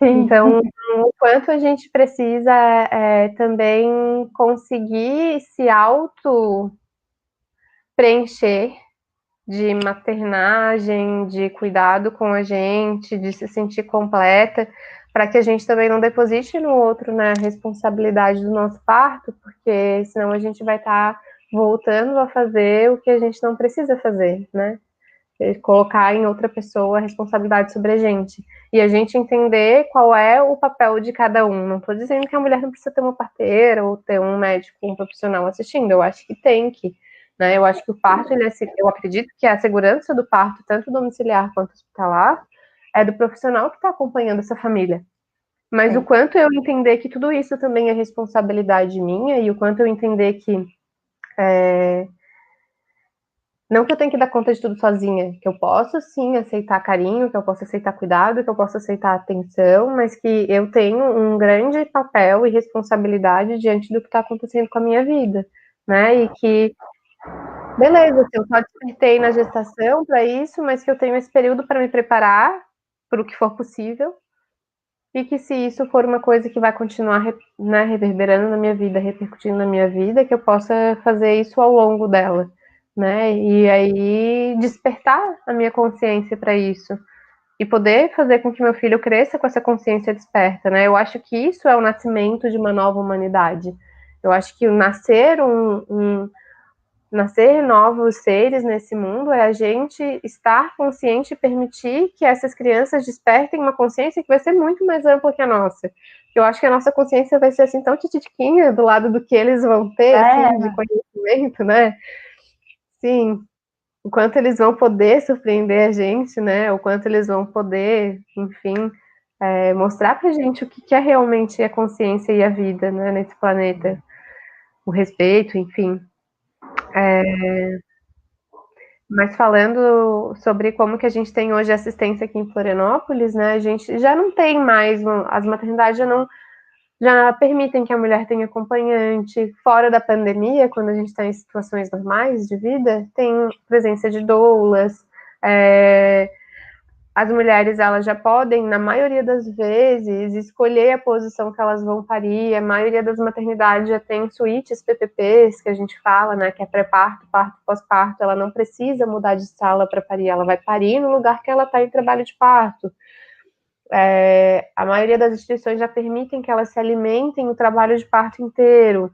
Então, o quanto a gente precisa também conseguir se auto-preencher de maternagem, de cuidado com a gente, de se sentir completa, para que a gente também não deposite no outro, né, a responsabilidade do nosso parto, porque senão a gente vai estar voltando a fazer o que a gente não precisa fazer, né? Colocar em outra pessoa a responsabilidade sobre a gente. E a gente entender qual é o papel de cada um. Não estou dizendo que a mulher não precisa ter uma parteira ou ter um médico, um profissional assistindo. Eu acho que tem que. Né? Eu acho que o parto, eu acredito que a segurança do parto, tanto domiciliar quanto hospitalar, é do profissional que está acompanhando essa família. Mas o quanto eu entender que tudo isso também é responsabilidade minha e o quanto eu entender que não que eu tenha que dar conta de tudo sozinha, que eu posso sim aceitar carinho, que eu posso aceitar cuidado, que eu posso aceitar atenção, mas que eu tenho um grande papel e responsabilidade diante do que está acontecendo com a minha vida, né? E que, beleza, eu só despertei na gestação para isso, mas que eu tenho esse período para me preparar para o que for possível, e que se isso for uma coisa que vai continuar, né, reverberando na minha vida, repercutindo na minha vida, que eu possa fazer isso ao longo dela, né? E aí despertar a minha consciência para isso e poder fazer com que meu filho cresça com essa consciência desperta, né? Eu acho que isso é o nascimento de uma nova humanidade. Eu acho que o nascer novos seres nesse mundo é a gente estar consciente e permitir que essas crianças despertem uma consciência que vai ser muito mais ampla que a nossa. Eu acho que a nossa consciência vai ser assim tão titiquinha do lado do que eles vão ter, assim, de conhecimento, né? Sim, o quanto eles vão poder surpreender a gente, né? O quanto eles vão poder, enfim, mostrar pra gente o que é realmente a consciência e a vida, né, nesse planeta. O respeito, enfim. Mas falando sobre como que a gente tem hoje assistência aqui em Florianópolis, né? A gente já não tem mais, as maternidades já permitem que a mulher tenha acompanhante. Fora da pandemia, quando a gente está em situações normais de vida, tem presença de doulas. as mulheres, elas já podem, na maioria das vezes, escolher a posição que elas vão parir. A maioria das maternidades já tem suítes PPPs, que a gente fala, né, que é pré-parto, parto, pós-parto. Ela não precisa mudar de sala para parir, ela vai parir no lugar que ela está em trabalho de parto. A maioria das instituições já permitem que elas se alimentem o trabalho de parto inteiro.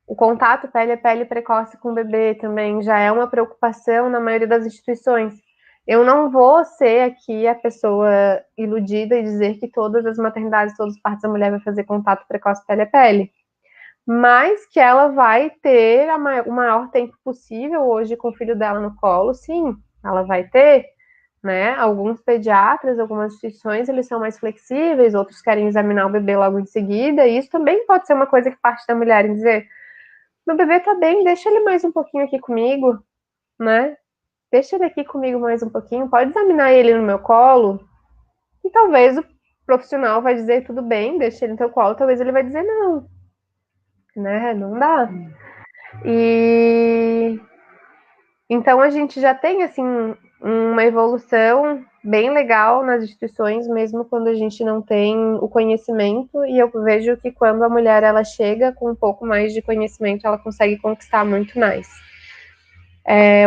O contato pele a pele precoce com o bebê também já é uma preocupação na maioria das instituições. Eu não vou ser aqui a pessoa iludida e dizer que todas as maternidades, todos os partos da mulher vai fazer contato precoce pele a pele, mas que ela vai ter o maior tempo possível hoje com o filho dela no colo, sim, ela vai ter, né? Alguns pediatras, algumas instituições, eles são mais flexíveis, outros querem examinar o bebê logo em seguida, e isso também pode ser uma coisa que parte da mulher em dizer: meu bebê tá bem, deixa ele mais um pouquinho aqui comigo, né? Deixa ele aqui comigo mais um pouquinho, pode examinar ele no meu colo. E talvez o profissional vai dizer, tudo bem, deixa ele no teu colo, talvez ele vai dizer não, né? Não dá. E então a gente já tem, assim, uma evolução bem legal nas instituições, mesmo quando a gente não tem o conhecimento, e eu vejo que quando a mulher ela chega com um pouco mais de conhecimento, ela consegue conquistar muito mais.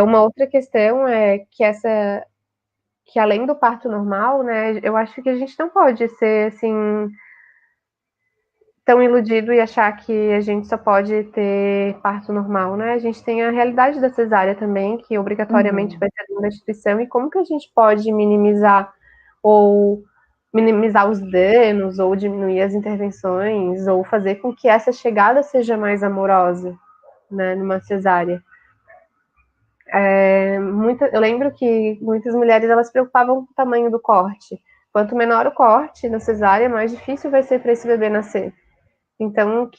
Uma outra questão é que além do parto normal, né, eu acho que a gente não pode ser, assim, tão iludido e achar que a gente só pode ter parto normal, né? A gente tem a realidade da cesárea também, que obrigatoriamente vai ter na instituição, e como que a gente pode minimizar os danos, ou diminuir as intervenções, ou fazer com que essa chegada seja mais amorosa, né, numa cesárea. Eu lembro que muitas mulheres elas se preocupavam com o tamanho do corte. Quanto menor o corte na cesárea, mais difícil vai ser para esse bebê nascer. Então,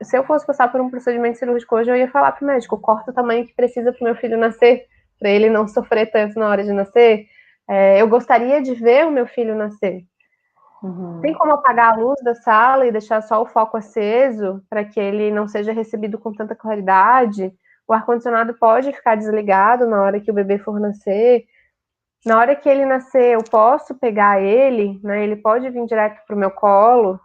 se eu fosse passar por um procedimento cirúrgico hoje, eu ia falar para o médico: corta o tamanho que precisa para o meu filho nascer, para ele não sofrer tanto na hora de nascer. Eu gostaria de ver o meu filho nascer. Tem como apagar a luz da sala e deixar só o foco aceso para que ele não seja recebido com tanta claridade? O ar-condicionado pode ficar desligado na hora que o bebê for nascer. Na hora que ele nascer, eu posso pegar ele, né? Ele pode vir direto para o meu colo.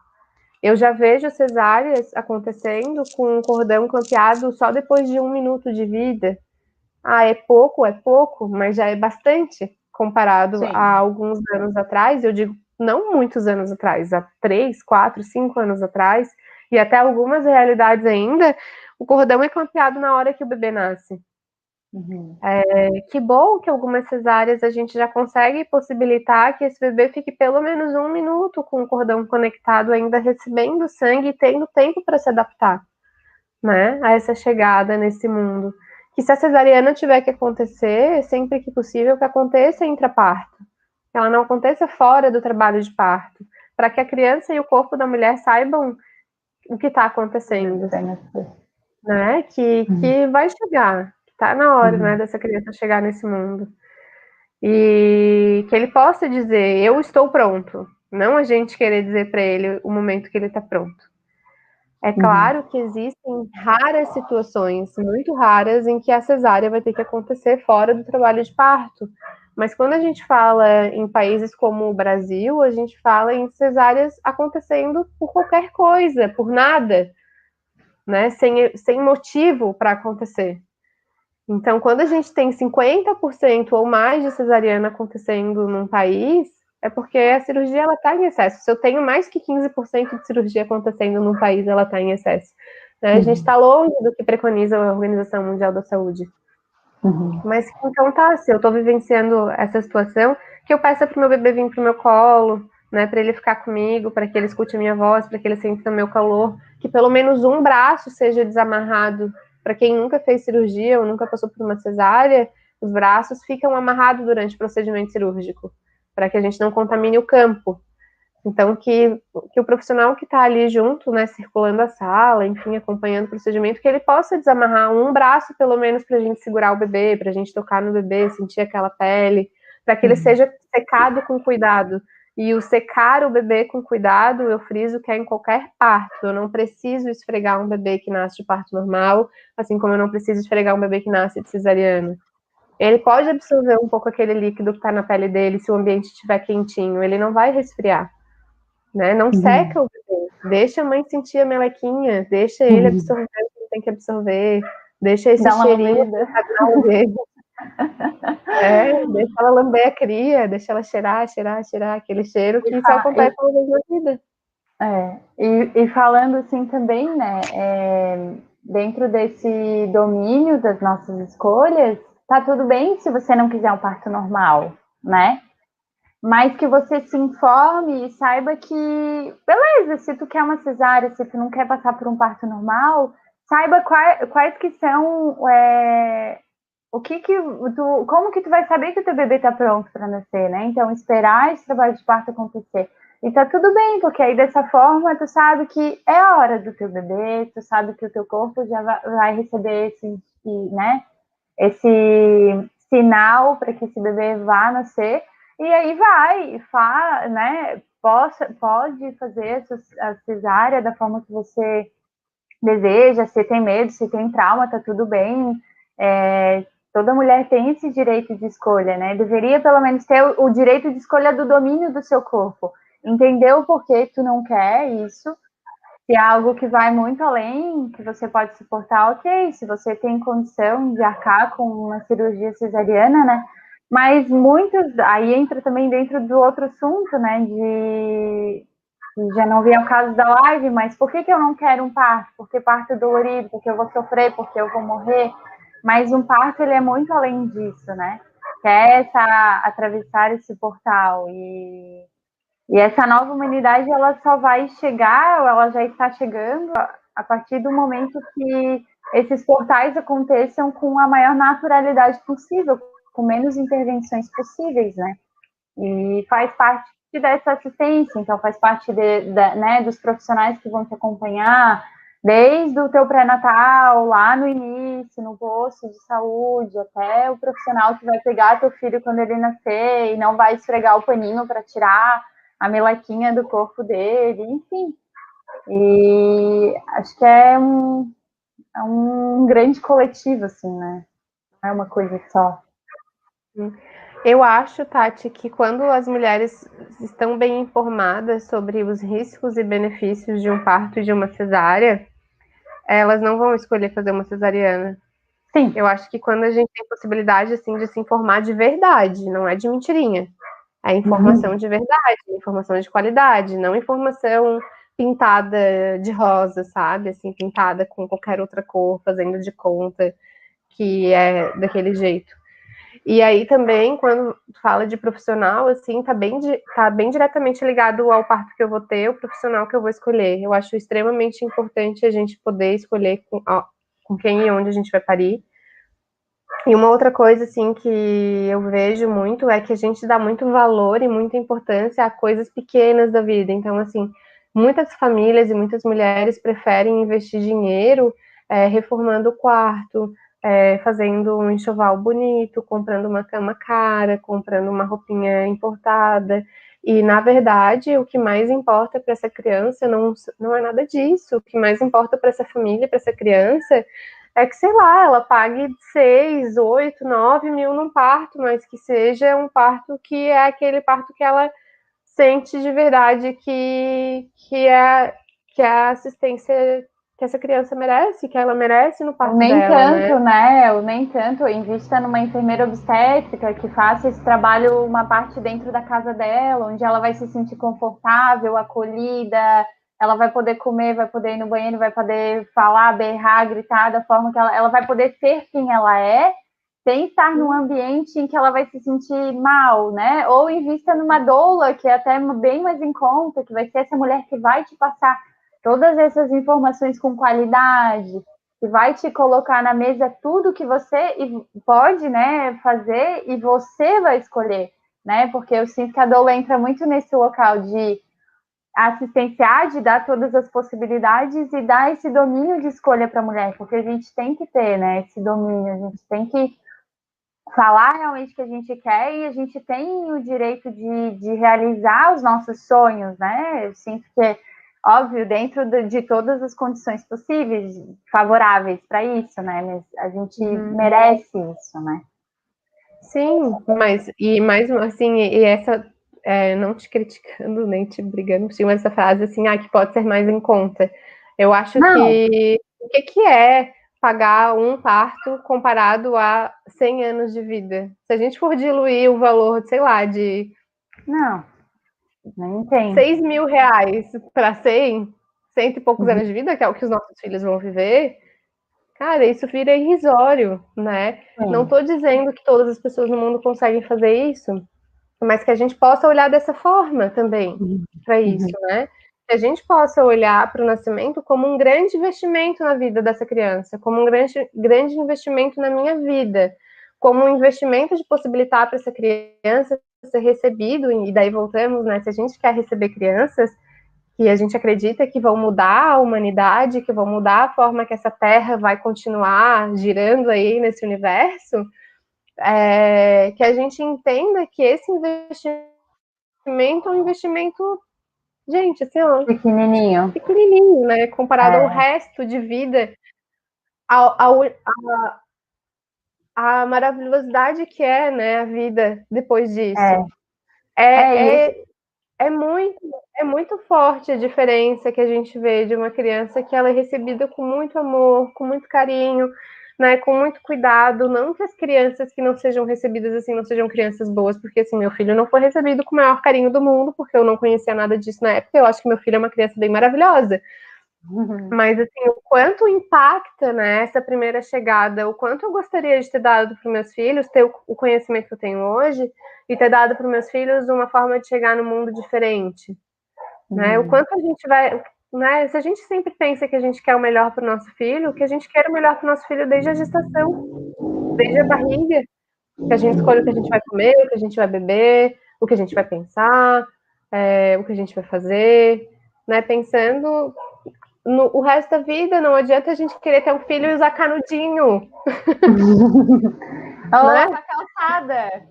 Eu já vejo cesáreas acontecendo com um cordão clampeado só depois de 1 minuto de vida. É pouco, mas já é bastante comparado Sim. a alguns anos atrás. Eu digo, não muitos anos atrás, há 3, 4, 5 anos atrás, e até algumas realidades ainda, o cordão é clampeado na hora que o bebê nasce. Que bom que algumas cesáreas a gente já consegue possibilitar que esse bebê fique pelo menos 1 minuto com o cordão conectado, ainda recebendo sangue e tendo tempo para se adaptar, né, a essa chegada nesse mundo. Que se a cesariana tiver que acontecer, sempre que possível, que aconteça intraparto, que ela não aconteça fora do trabalho de parto, para que a criança e o corpo da mulher saibam o que está acontecendo, né, que vai chegar, que está na hora, né, dessa criança chegar nesse mundo. E que ele possa dizer: eu estou pronto, não a gente querer dizer para ele o momento que ele está pronto. É claro que existem raras situações, muito raras, em que a cesárea vai ter que acontecer fora do trabalho de parto. Mas quando a gente fala em países como o Brasil, a gente fala em cesáreas acontecendo por qualquer coisa, por nada, né? Sem motivo para acontecer. Então, quando a gente tem 50% ou mais de cesariana acontecendo num país, é porque a cirurgia está em excesso. Se eu tenho mais que 15% de cirurgia acontecendo num país, ela está em excesso. Né? A gente está longe do que preconiza a Organização Mundial da Saúde. Mas então tá, se eu estou vivenciando essa situação, que eu peça para o meu bebê vir para o meu colo, né, para ele ficar comigo, para que ele escute a minha voz, para que ele sinta o meu calor, que pelo menos um braço seja desamarrado. Para quem nunca fez cirurgia ou nunca passou por uma cesárea, os braços ficam amarrados durante o procedimento cirúrgico, para que a gente não contamine o campo. Então, que o profissional que está ali junto, né, circulando a sala, enfim, acompanhando o procedimento, que ele possa desamarrar um braço, pelo menos, para a gente segurar o bebê, para a gente tocar no bebê, sentir aquela pele, para que ele seja secado com cuidado. E o secar o bebê com cuidado, eu friso que é em qualquer parto. Eu não preciso esfregar um bebê que nasce de parto normal, assim como eu não preciso esfregar um bebê que nasce de cesariana. Ele pode absorver um pouco aquele líquido que está na pele dele se o ambiente estiver quentinho, ele não vai resfriar, né? Não seca o bebê, deixa a mãe sentir a melequinha, deixa ele absorver o que ele tem que absorver, deixa esse Dá uma cheirinho lambida. deixa ela lamber a cria, deixa ela cheirar, aquele cheiro que só acontece uma vez na vida. E falando assim também, né, dentro desse domínio das nossas escolhas, tá tudo bem se você não quiser um parto normal, né? Mas que você se informe e saiba que, beleza, se tu quer uma cesárea, se tu não quer passar por um parto normal, saiba quais que são, o que que tu, como que tu vai saber que o teu bebê tá pronto para nascer, né? Então, esperar esse trabalho de parto acontecer. E tá tudo bem, porque aí dessa forma tu sabe que é a hora do teu bebê, tu sabe que o teu corpo já vai receber né, esse sinal para que esse bebê vá nascer, e aí né, pode fazer a cesárea da forma que você deseja, se tem medo, se tem trauma, tá tudo bem. Toda mulher tem esse direito de escolha, né? Deveria pelo menos ter o direito de escolha do domínio do seu corpo. Entender o porquê tu não quer isso. Se é algo que vai muito além, que você pode suportar, ok. Se você tem condição de arcar com uma cirurgia cesariana, né? Mas muitos, aí entra também dentro do outro assunto, né? Já não vi o caso da live, mas por que eu não quero um parto? Porque parto dolorido, porque eu vou sofrer, porque eu vou morrer. Mas um parto, ele é muito além disso, né? Que é atravessar esse portal. E essa nova humanidade, ela só vai chegar, ou ela já está chegando, a partir do momento que esses portais aconteçam com a maior naturalidade possível, com menos intervenções possíveis, né? E faz parte dessa assistência, então faz parte né, dos profissionais que vão te acompanhar, desde o teu pré-natal, lá no início, no posto de saúde, até o profissional que vai pegar teu filho quando ele nascer e não vai esfregar o paninho para tirar a melequinha do corpo dele, enfim. E acho que é um grande coletivo, assim, né? Não é uma coisa só. Eu acho, Tati, que quando as mulheres estão bem informadas sobre os riscos e benefícios de um parto e de uma cesárea, elas não vão escolher fazer uma cesariana. Sim. Eu acho que quando a gente tem possibilidade, assim, de se informar de verdade, não é de mentirinha. É informação de verdade, informação de qualidade, não informação pintada de rosa, sabe? Assim, pintada com qualquer outra cor, fazendo de conta que é daquele jeito. E aí também, quando fala de profissional, assim, tá bem diretamente ligado ao parto que eu vou ter, o profissional que eu vou escolher. Eu acho extremamente importante a gente poder escolher com quem e onde a gente vai parir. E uma outra coisa, assim, que eu vejo muito é que a gente dá muito valor e muita importância a coisas pequenas da vida. Então, assim, muitas famílias e muitas mulheres preferem investir dinheiro reformando o quarto, fazendo um enxoval bonito, comprando uma cama cara, comprando uma roupinha importada. E, na verdade, o que mais importa para essa criança não é nada disso. O que mais importa para essa família, para essa criança, é que, sei lá, ela pague 6, 8, 9 mil num parto, mas que seja um parto que é aquele parto que ela sente de verdade que é a assistência que essa criança merece, que ela merece no parto Nem dela, tanto, né? O nem tanto. Invista numa enfermeira obstétrica que faça esse trabalho, uma parte dentro da casa dela, onde ela vai se sentir confortável, acolhida, ela vai poder comer, vai poder ir no banheiro, vai poder falar, berrar, gritar da forma que ela vai poder ser quem ela é, sem estar num ambiente em que ela vai se sentir mal, né? Ou invista numa doula, que é até bem mais em conta, que vai ser essa mulher que vai te passar todas essas informações com qualidade, que vai te colocar na mesa tudo que você pode, né, fazer e você vai escolher, né? Porque eu sinto que a doula entra muito nesse local de assistenciar, de dar todas as possibilidades e dar esse domínio de escolha para a mulher, porque a gente tem que ter, né, esse domínio, a gente tem que falar realmente o que a gente quer e a gente tem o direito de realizar os nossos sonhos, né? Eu sinto que, óbvio, dentro de todas as condições possíveis, favoráveis para isso, né? Mas a gente merece isso, né? Sim, mas e mais assim, e essa não te criticando nem te brigando, mas essa frase assim, que pode ser mais em conta. Eu acho Não, que o que é pagar um parto comparado a 100 anos de vida? Se a gente for diluir o valor, sei lá, de não, nem tem. 6.000 reais para 100, cento e poucos Uhum. anos de vida, que é o que os nossos filhos vão viver, cara, isso vira irrisório, né? Não Sim. estou dizendo que todas as pessoas no mundo conseguem fazer isso, mas que a gente possa olhar dessa forma também Uhum. para isso, Uhum. né? Que a gente possa olhar para o nascimento como um grande investimento na vida dessa criança, como um grande investimento na minha vida, como um investimento de possibilitar para essa criança ser recebido, e daí voltamos, né? Se a gente quer receber crianças que a gente acredita que vão mudar a humanidade, que vão mudar a forma que essa Terra vai continuar girando aí nesse universo, que a gente entenda que esse investimento é um investimento, gente, assim, ó, Pequenininho. pequenininho, né? Comparado ao É, resto de vida, a maravilhosidade que é, né, a vida depois disso. é, e É, esse, é, é muito, é muito forte a diferença que a gente vê de uma criança que ela é recebida com muito amor, com muito carinho, né, com muito cuidado. Não que as crianças que não sejam recebidas assim não sejam crianças boas, porque assim, meu filho não foi recebido com o maior carinho do mundo, porque eu não conhecia nada disso na época. Eu acho que meu filho é uma criança bem maravilhosa. Mas assim, o quanto impacta, né, essa primeira chegada, o quanto eu gostaria de ter dado para os meus filhos, ter o conhecimento que eu tenho hoje, e ter dado para os meus filhos uma forma de chegar no mundo diferente, né? O quanto a gente vai, né? Se a gente sempre pensa que a gente quer o melhor para o nosso filho, que a gente quer o melhor para o nosso filho desde a gestação, desde a barriga, que a gente escolhe o que a gente vai comer, o que a gente vai beber, o que a gente vai pensar, o que a gente vai fazer, né? Pensando no o resto da vida, não adianta a gente querer ter um filho e usar canudinho, ou né? lavar calçada.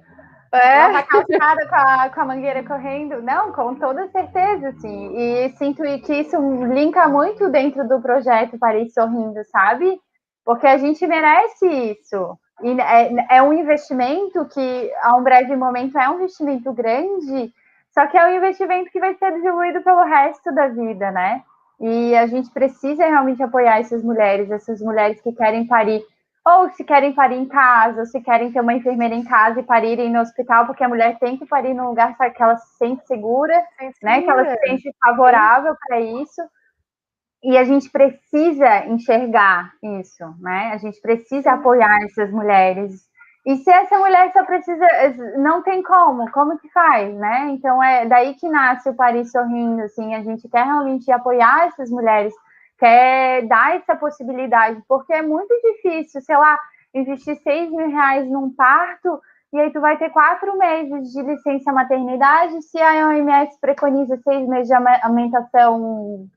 Lavar É, calçada com a mangueira correndo. Não, com toda certeza, assim. E sinto que isso linka muito dentro do projeto Paris Sorrindo, sabe? Porque a gente merece isso. E é um investimento que, a um breve momento, é um investimento grande, só que é um investimento que vai ser distribuído pelo resto da vida, né? E a gente precisa realmente apoiar essas mulheres que querem parir ou se querem parir em casa, ou se querem ter uma enfermeira em casa e parirem no hospital, porque a mulher tem que parir num lugar que ela se sente segura, sem né? Que ela se segura. sente Sim, favorável para isso. E a gente precisa enxergar isso, né? A gente precisa sim. apoiar essas mulheres. E se essa mulher só precisa, não tem como que faz, né? Então é daí que nasce o Paris Sorrindo, assim, a gente quer realmente apoiar essas mulheres, quer dar essa possibilidade, porque é muito difícil, sei lá, investir 6.000 reais num parto, e aí tu vai ter 4 meses de licença maternidade, se a OMS preconiza 6 meses de amamentação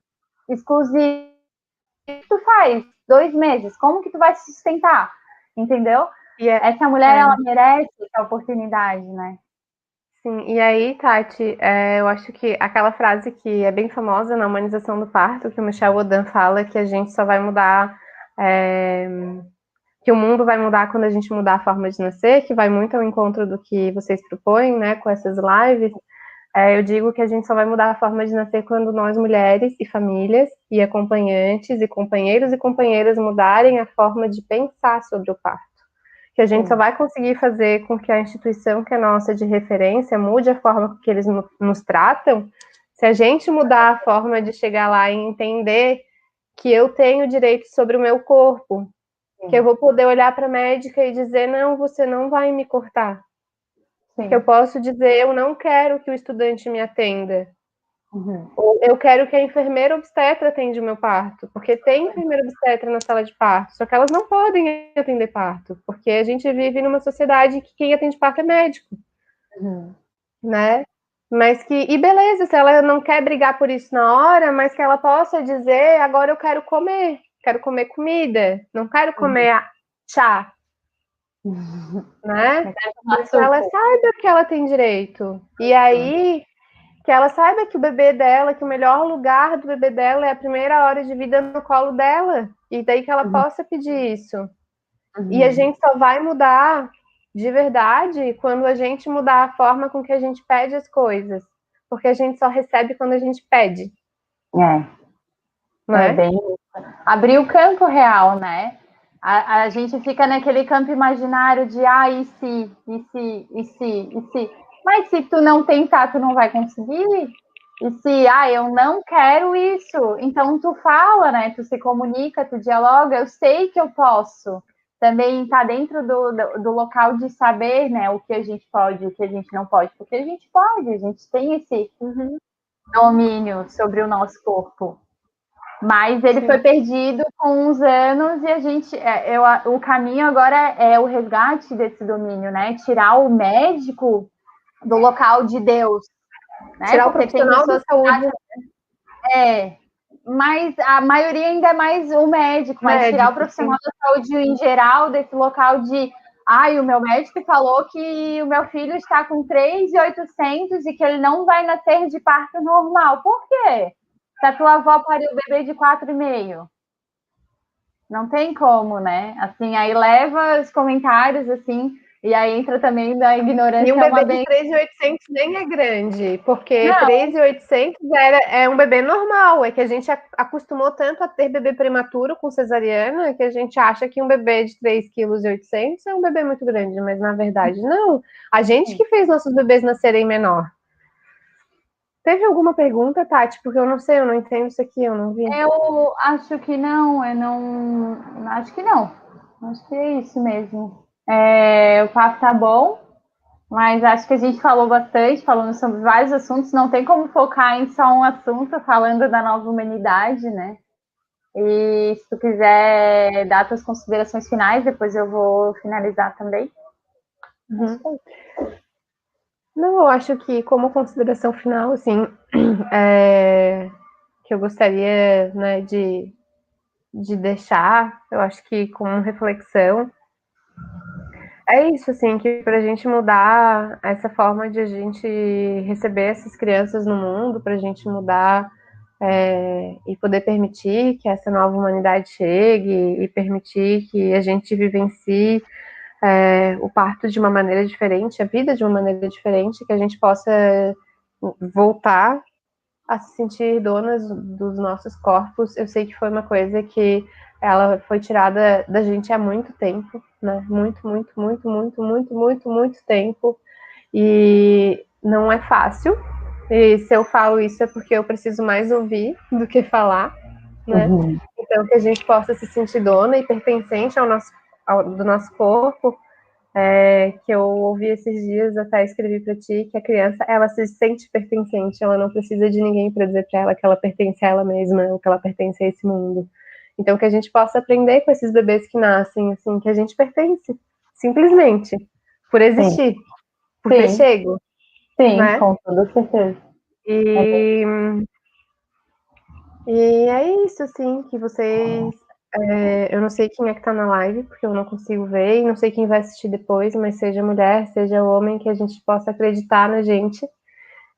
exclusivo, tu faz 2 meses, como que tu vai se sustentar? Entendeu? E é, Essa mulher, é, ela merece essa oportunidade, né? sim. E aí, Tati, eu acho que aquela frase que é bem famosa na humanização do parto, que o Michel Odan fala, que a gente só vai mudar, é, que o mundo vai mudar quando a gente mudar a forma de nascer, que vai muito ao encontro do que vocês propõem, né, com essas lives. Eu digo que a gente só vai mudar a forma de nascer quando nós, mulheres e famílias, e acompanhantes, e companheiros e companheiras mudarem a forma de pensar sobre o parto. Que a gente só Sim. vai conseguir fazer com que a instituição que é nossa de referência mude a forma que eles nos tratam, se a gente mudar a forma de chegar lá e entender que eu tenho direito sobre o meu corpo, que eu Sim. vou poder olhar para a médica e dizer: não, você não vai me cortar. Que eu Sim. posso dizer: eu não quero que o estudante me atenda. Uhum. Ou eu quero que a enfermeira obstetra atenda o meu parto, porque tem enfermeira obstetra na sala de parto, só que elas não podem atender parto, porque a gente vive numa sociedade que quem atende parto é médico, Uhum. né? Mas que, e beleza, se ela não quer brigar por isso na hora, mas que ela possa dizer: agora eu quero comer comida, não quero Uhum. comer chá, né? E que ela Açúcar. saiba que ela tem direito. E aí, que ela saiba que o bebê dela, que o melhor lugar do bebê dela é a primeira hora de vida no colo dela. E daí que ela Uhum. possa pedir isso. E a Uhum. gente só vai mudar. de verdade quando a gente mudar a forma com que a gente pede as coisas, porque a gente só recebe quando a gente pede, É né? bem isso. Abrir o campo real, né? A gente fica naquele campo imaginário de e se, e se, e se, e se. Mas se tu não tentar, tu não vai conseguir. E se, eu não quero isso, então tu fala, né? Tu se comunica, tu dialoga, eu sei que eu posso. Também tá dentro do local de saber, né, o que a gente pode, o que a gente não pode, porque a gente pode, a gente tem esse domínio sobre o nosso corpo. Mas ele foi perdido com uns anos e a gente, o caminho agora é o resgate desse domínio, né? Tirar o médico do local de Deus, né? Tirar o Porque tem profissional da pessoas saúde. mas a maioria ainda é mais o médico, mas tirar o Médico, profissional sim. da saúde em geral desse local de o meu médico falou que o meu filho está com 3.800 e que ele não vai nascer de parto normal. Por quê? Se a tua avó pariu o bebê de 4,5. Não tem como, né? Assim, aí leva os comentários, assim, e aí entra também da E um ignorância bebê uma de bem. 3.800 nem é grande, porque Não, 3.800 é um bebê normal. É que a gente acostumou tanto a ter bebê prematuro com cesariana que a gente acha que um bebê de 3,8 kg é um bebê muito grande, mas na verdade não. A gente que fez nossos bebês nascerem menor. Teve alguma pergunta, Tati? Porque eu não sei, eu não entendo isso aqui, eu não vi. eu acho que não, eu não. Acho que não. Acho que é isso mesmo. O papo tá bom, mas acho que a gente falou bastante, falando sobre vários assuntos. Não tem como focar em só um assunto, falando da nova humanidade, né? E se tu quiser dar tuas considerações finais, depois eu vou finalizar também. Uhum. Não, eu acho que como consideração final, assim, que eu gostaria, né, de deixar, eu acho que como reflexão, é isso, assim, que para a gente mudar essa forma de a gente receber essas crianças no mundo, para a gente mudar e poder permitir que essa nova humanidade chegue e permitir que a gente vivencie o parto de uma maneira diferente, a vida de uma maneira diferente, que a gente possa voltar a se sentir donas dos nossos corpos. Eu sei que foi uma coisa que ela foi tirada da gente há muito tempo, né? Muito, muito, muito, muito, muito, muito, muito tempo. E não é fácil. E se eu falo isso é porque eu preciso mais ouvir do que falar, né? Uhum. Então que a gente possa se sentir dona e pertencente do nosso corpo, que eu ouvi esses dias, até escrevi para ti, que a criança, ela se sente pertencente, ela não precisa de ninguém para dizer para ela que ela pertence a ela mesma, ou que ela pertence a esse mundo. Então, que a gente possa aprender com esses bebês que nascem, assim, que a gente pertence, simplesmente, por Sim, existir, por ter sim, chego, sim, né? com toda certeza. E, e é isso, assim, que vocês. Eu não sei quem é que tá na live, porque eu não consigo ver, e não sei quem vai assistir depois, mas seja mulher, seja homem, que a gente possa acreditar na gente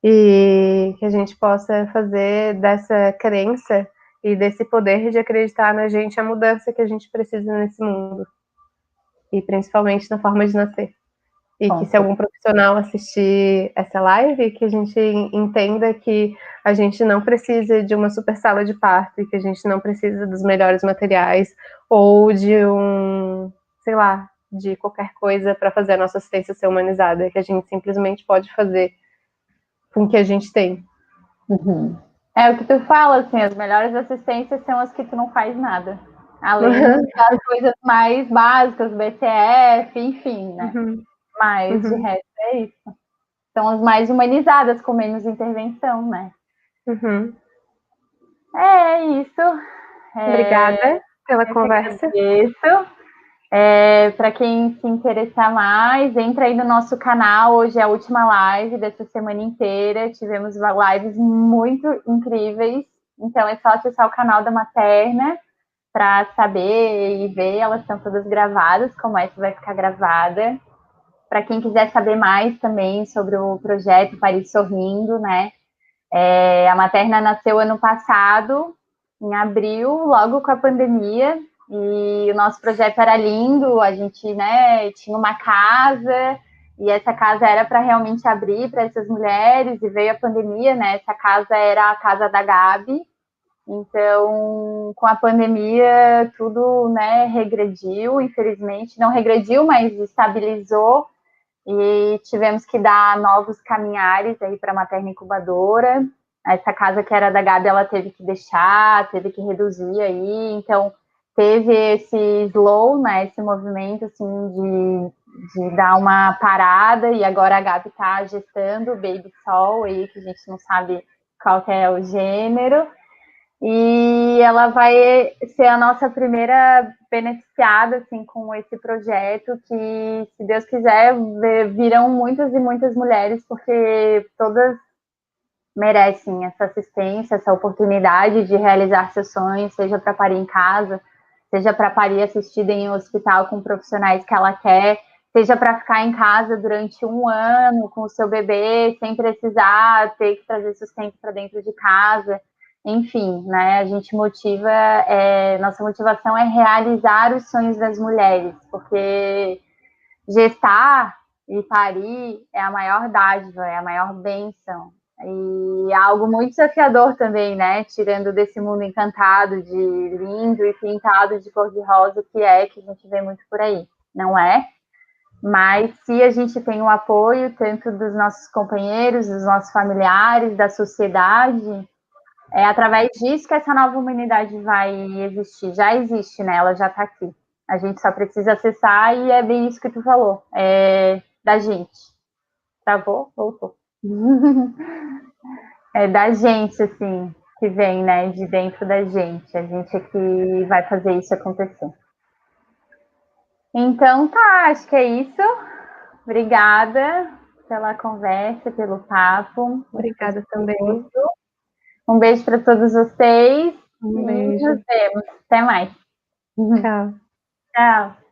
e que a gente possa fazer dessa crença e desse poder de acreditar na gente a mudança que a gente precisa nesse mundo, e principalmente na forma de nascer. E que Com se algum certeza. profissional assistir essa live, que a gente entenda que a gente não precisa de uma super sala de parto, e que a gente não precisa dos melhores materiais, ou de sei lá, de qualquer coisa para fazer a nossa assistência ser humanizada, que a gente simplesmente pode fazer com o que a gente tem. Uhum. É o que tu fala, assim, as melhores assistências são as que tu não faz nada. Além das coisas mais básicas, BCF, enfim, né? Uhum, Mas de uhum, resto é isso. São as mais humanizadas, com menos intervenção, né? uhum. É isso. Obrigada pela Eu que conversa. agradeço. Para quem se interessar mais, entra aí no nosso canal. Hoje é a última live dessa semana inteira. Tivemos lives muito incríveis. Então é só acessar o canal da Materna para saber e ver. Elas estão todas gravadas, como essa vai ficar gravada. Para quem quiser saber mais também sobre o projeto Paris Sorrindo, né? A Materna nasceu ano passado, em abril, logo com a pandemia. E o nosso projeto era lindo, a gente, né, tinha uma casa, e essa casa era para realmente abrir para essas mulheres, e veio a pandemia, né? Essa casa era a casa da Gabi. Então, com a pandemia, tudo, né, regrediu, infelizmente. Não regrediu, mas estabilizou. E tivemos que dar novos caminhares aí para a materna incubadora. Essa casa que era da Gabi, ela teve que deixar, teve que reduzir aí. Então, teve esse slow, né, esse movimento, assim, de dar uma parada. E agora a Gabi está gestando o Baby Sol aí, que a gente não sabe qual que é o gênero. E ela vai ser a nossa primeira beneficiada assim, com esse projeto, que, se Deus quiser, virão muitas e muitas mulheres, porque todas merecem essa assistência, essa oportunidade de realizar seus sonhos, seja para parir em casa, seja para parir assistida em um hospital com profissionais que ela quer, seja para ficar em casa durante um ano com o seu bebê, sem precisar ter que trazer sustento para dentro de casa. Enfim, né? A gente motiva, nossa motivação é realizar os sonhos das mulheres, porque gestar e parir é a maior dádiva, é a maior bênção. E é algo muito desafiador também, né? Tirando desse mundo encantado, de lindo e pintado de cor-de-rosa que a gente vê muito por aí, não é? Mas se a gente tem o apoio tanto dos nossos companheiros, dos nossos familiares, da sociedade, é através disso que essa nova humanidade vai existir. Já existe, né? Ela já está aqui. A gente só precisa acessar e é bem isso que tu falou. É da gente. Travou? Voltou. É da gente, assim, que vem, né? De dentro da gente. A gente é que vai fazer isso acontecer. Então tá, acho que é isso. Obrigada pela conversa, pelo papo. Obrigada também. Um beijo para todos vocês Um e beijo. nos vemos. Até mais. Tchau. Tchau.